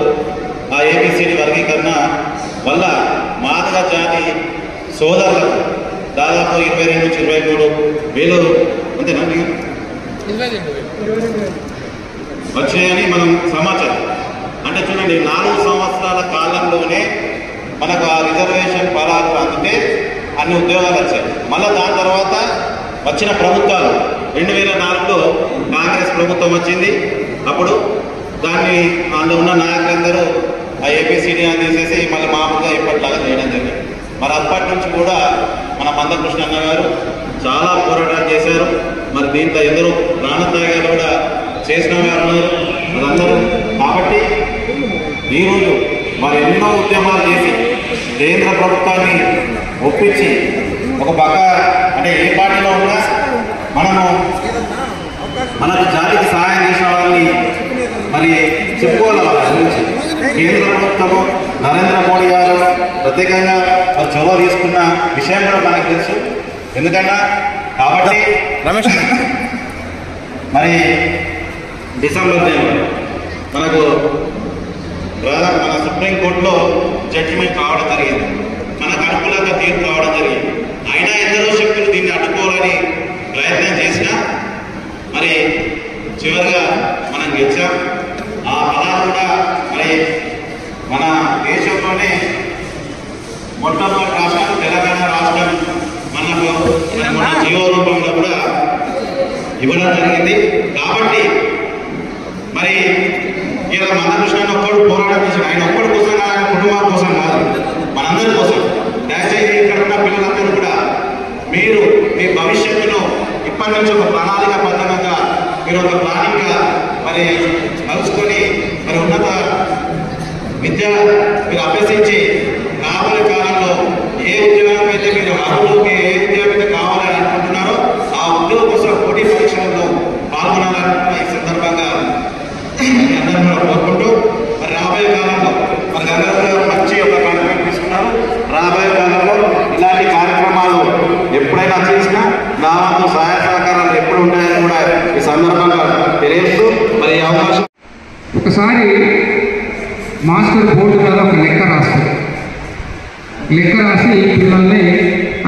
ఆ ఏబిసిడి వర్గీకరణ వల్ల మాదిగ జాతి సోదరులకు దాదాపు 22 నుంచి 23 వేలు అంతేనా వచ్చాయని మనం సమాచారం. అంటే చూడండి, 4 సంవత్సరాల కాలంలోనే మనకు ఆ రిజర్వేషన్ ఫలాలు అందితే అన్ని ఉద్యోగాలు వచ్చాయి. మళ్ళీ దాని తర్వాత వచ్చిన ప్రభుత్వాలు 2004లో కాంగ్రెస్ ప్రభుత్వం వచ్చింది. అప్పుడు దాన్ని అందులో ఉన్న నాయకులందరూ ఆ ఏపీసీడీ అని తీసేసి మళ్ళీ మామూలుగా ఎప్పటిలాగా చేయడం జరిగింది. మరి అప్పటి నుంచి కూడా మన మందకృష్ణ అన్న గారు చాలా పోరాటాలు చేశారు. మరి దీంట్లో ఎందరో ప్రాణత్యాగాలు కూడా చేసిన వారు ఉన్నారు వాళ్ళందరూ. కాబట్టి ఈరోజు వారు ఎన్నో ఉద్యమాలు చేసి కేంద్ర ప్రభుత్వాన్ని ఒప్పించి ఒక పక్క అంటే ఏ పార్టీలో ఉన్నా మనము మనకు జాతికి సహాయం చేసిన వాళ్ళని మరి చెప్పుకోవాలి. వాళ్ళ గురించి కేంద్ర ప్రభుత్వము నరేంద్ర మోడీ గారు ప్రత్యేకంగా మరి చొరవ తీసుకున్న విషయం కూడా మనకు తెలుసు. ఎందుకన్నా కాబట్టి రమేష్ మరి డిసెంబర్ మనకు మన సుప్రీంకోర్టులో జడ్జిమెంట్ రావడం జరిగింది. మనకు అనుకూలంగా తీర్పు రావడం జరిగింది. అయినా ఎందరో శక్తులు దీన్ని అడ్డుకోవాలని ప్రయత్నం చేసినా మరి చివరిగా మనం గెలిచాం. ఆ ఫలాలు కూడా మరి మన దేశంలోనే మొట్టమొదటి రాష్ట్రం తెలంగాణ రాష్ట్రం మనకు మన జీవో రూపంలో కూడా ఇవ్వడం జరిగింది. కాబట్టి మరి ఇలా మందకృష్ణ ఒక్కడు పోరాటం చేశాడు. ఆయన ఒక్కడి కోసం కాదు, ఆయన కుటుంబం కోసం కాదు, మనందరి కోసం. దయచేసి ఇక్కడ ఉన్న పిల్లలందరూ కూడా మీరు మీ భవిష్యత్తును ఇప్పటి నుంచి ఒక ప్రణాళికాబద్ధంగా మీరు ఒక ప్లానింగ్గా మరి కలుసుకొని మరి ఉన్నత విద్య మీరు అభ్యసించి రాబోయే కాలంలో ఏ ఉద్యోగం అయితే మీరు అర్హులకి ఏ ఉద్యోగం అయితే కావాలని అనుకుంటున్నారో ఆ ఉద్యోగం కోసం పోటీ పరీక్షలలో పాల్గొనాలని ఈ సందర్భంగా అందరూ కూడా కోరుకుంటూ మరి రాబోయే కాలంలో మరి గంగాధర్ గారు మంచి ఒక కాన్ఫిడెంట్ తీసుకున్నారు. రాబోయే కాలంలో ఇలాంటి కార్యక్రమాలు ఎప్పుడైనా చేసినా నా వంతు సహాయ సహకారాలు ఎప్పుడు ఉంటాయని కూడా ఈ సందర్భంగా తెలియజేస్తూ మరి ఈ అవకాశం. ఒకసారి మాస్టర్ బోర్డు మీద ఒక లెక్క రాస్తారు. లెక్క రాసి పిల్లల్ని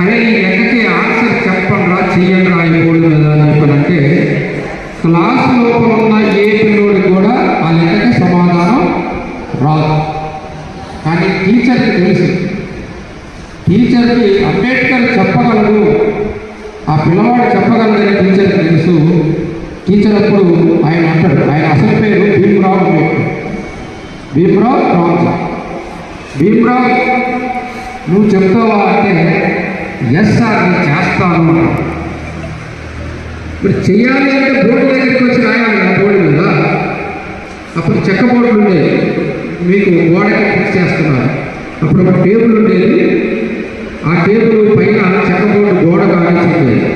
అరే ఈ లెక్కకి ఆన్సర్ చెప్పండి రా చెయ్యండి రా ఈ బోర్డు మీద అని చెప్పాలంటే క్లాస్ లోపల ఉన్న ఏ పిల్లోడికి కూడా ఆ లెక్కకి సమాధానం రాదు. కానీ టీచర్కి తెలుసు. టీచర్కి అంబేద్కర్ చెప్పగలడు, ఆ పిల్లవాడు చెప్పగలడని టీచర్కి తెలుసు. టీచర్ అప్పుడు ఆయన అంటాడు, ఆయన అసలు పేరు భీమ్రావ్ అంబేద్కర్, భీమ్రావ్ రామ్జీ. భీమ్రావ్ నువ్వు చెప్తావా అంటే ఎస్ సార్ నేను చేస్తాను అంటాడు. ఇప్పుడు చెయ్యాలి అంటే బోర్డు దగ్గరికి వచ్చి రాయాలి ఆ బోర్డు మీద. అప్పుడు చెక్క బోర్డులు ఉండేది, మీకు గోడకి ఫిక్స్ చేస్తున్నారు. అప్పుడు ఒక టేబుల్ ఉండేది, ఆ టేబుల్ పైన చెక్క బోర్డు గోడ కావాల్సి ఉండేది,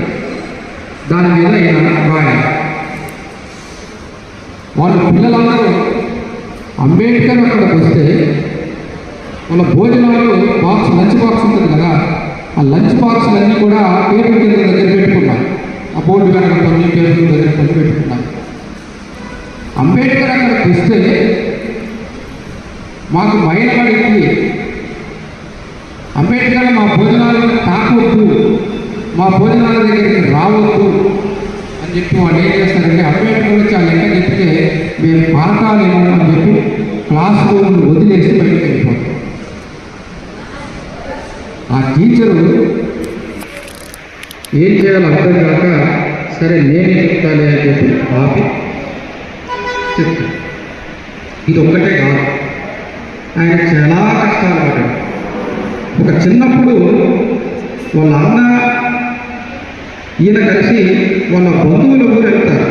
దాని మీద ఆయన రాయాలి. వాళ్ళు పిల్లలందరూ అంబేద్కర్ అక్కడికి వస్తే వాళ్ళ భోజనాలు బాక్స్, లంచ్ బాక్స్ ఉంటుంది కదా, ఆ లంచ్ బాక్స్లన్నీ కూడా టేబుల్ కింద దగ్గర పెట్టుకున్నారు. ఆ బోర్డు వెనక కొన్ని టేబుల్ దగ్గర కొన్ని పెట్టుకున్నారు. అంబేద్కర్ అక్కడికి వస్తే మాకు మైనబడికి అంబేద్కర్ మా భోజనాలను తాకొద్దు, మా భోజనాల దగ్గరికి రావద్దు అని చెప్పి వాళ్ళు ఏం చేస్తారంటే అంబేద్కర్ వచ్చి ఆ లెక్క చెప్తే మేము పాలకాలేమో అని చెప్పి క్లాస్ రూమ్ వదిలేసి బయటకు వెళ్ళిపోతాం. ఆ టీచరు ఏం చేయాలో అర్థం కాక సరే నేనే చెప్తాలే అని చెప్పి ఆపి చెప్తాను. ఇది ఒక్కటే కాదు, ఆయన చాలా కష్టాలు పడ్డాడు. ఒక చిన్నప్పుడు వాళ్ళ అన్న ఈయన కలిసి వాళ్ళ బంధువుల ఊరు వెళ్తారు.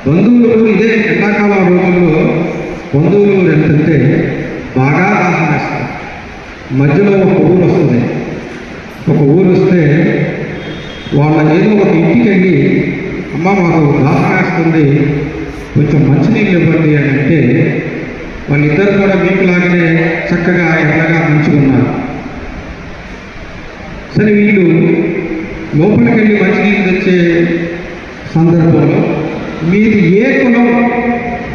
బంధువుల ఊరు ఇదే ఎండాకాలం రోజుల్లో బంధువుల ఊరు వెళ్తుంటే బాగా దాహం వేస్తారు. మధ్యలో ఒక ఊరు వస్తుంది. ఒక ఊరు వస్తే వాళ్ళ ఏదో ఒక ఇంటికి వెళ్ళి అమ్మ మాకు దాహం వేస్తుంది కొంచెం మంచినీళ్ళు ఇవ్వండి అని అంటే వాళ్ళిద్దరు కూడా మీకులాగానే చక్కగా ఎర్రగా మంచుకున్నారు. సరే వీళ్ళు లోపలికి వెళ్ళి మంచినీళ్ళు తెచ్చే సందర్భంలో మీది ఏ కులం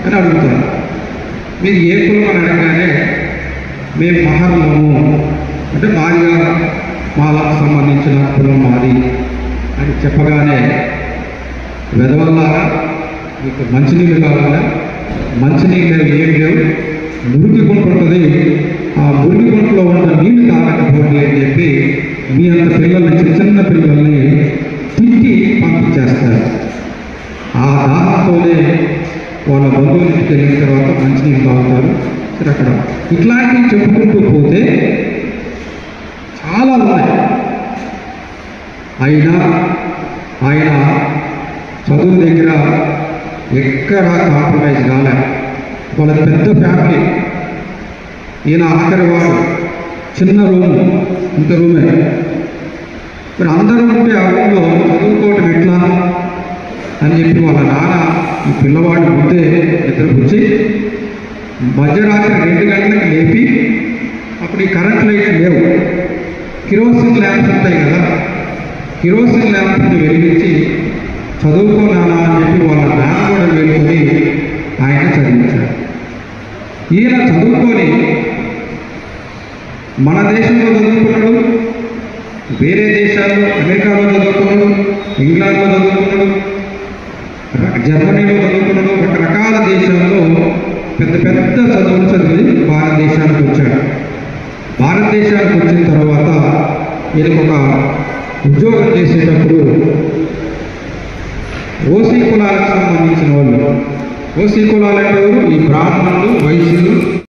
అని అడుగుతారు. మీది ఏ కులం అని అడగగానే మేము మహర్లము అంటే మాలకు సంబంధించిన కులం మాది అని చెప్పగానే వెదవల్లారా మీకు మంచినీళ్ళు కావాలా, మంచినీళ్ళు ఏం లేవు, మురికి గుంట ఉంటుంది, ఆ మురికి గుంటలో ఉన్న నీళ్లు తాగకపోండి అని చెప్పి మీ అంత పిల్లల్ని చిన్న పిల్లల్ని తిట్టి పంపించేస్తారు. ఆ దాహంతోనే వాళ్ళ బంధువులకి వెళ్ళిన తర్వాత మంచినీళ్ళు తాగుతారు. సరే అక్కడ ఇట్లాంటివి చెప్పుకుంటూ పోతే చాలా ఉన్నాయి. అయినా ఆయన చదువు దగ్గర ఎక్కడా కాంప్రమైజ్ కాలే. వాళ్ళ పెద్ద ఫ్యామిలీ, ఈయన ఆఖరి వాడు, చిన్న రూము, ఇంత రూమే. మరి అందరూ ఉంటే ఆ రూమ్లో చదువుకోవటం ఎట్లా అని చెప్పి వాళ్ళ నాన్న ఈ పిల్లవాడి ముందే నిద్రపుచ్చి మధ్యరాత్రి 2 గంటలకు లేపి, అప్పుడు ఈ కరెంట్ లైట్లు లేవు, కిరోసిన్ ల్యాంప్స్ ఉంటాయి కదా, కిరోసిన్ ల్యాంప్స్ని వెలిగించి చదువుకోనానా అని చెప్పి వాళ్ళ నాన్న కూడా వేడుకొని ఆయన చదివించారు. ఈయన చదువుకొని మన దేశంలో చదువుకున్నాడు, వేరే దేశాల్లో అమెరికాలో చదువుకున్నాడు, ఇంగ్లాండ్లో చదువుకున్నాడు, జర్మనీలో చదువుకున్నాడు, రకరకాల దేశాల్లో పెద్ద పెద్ద చదువులు చదివి భారతదేశానికి వచ్చాడు. భారతదేశానికి వచ్చిన తర్వాత ఈయనకు ఒక ఉద్యోగం చేసేటప్పుడు ఓసీ కులాలకు సంబంధించిన వాళ్ళు, ఓసీ కులాలు అంటే ఈ బ్రాహ్మణులు, వైశ్యులు,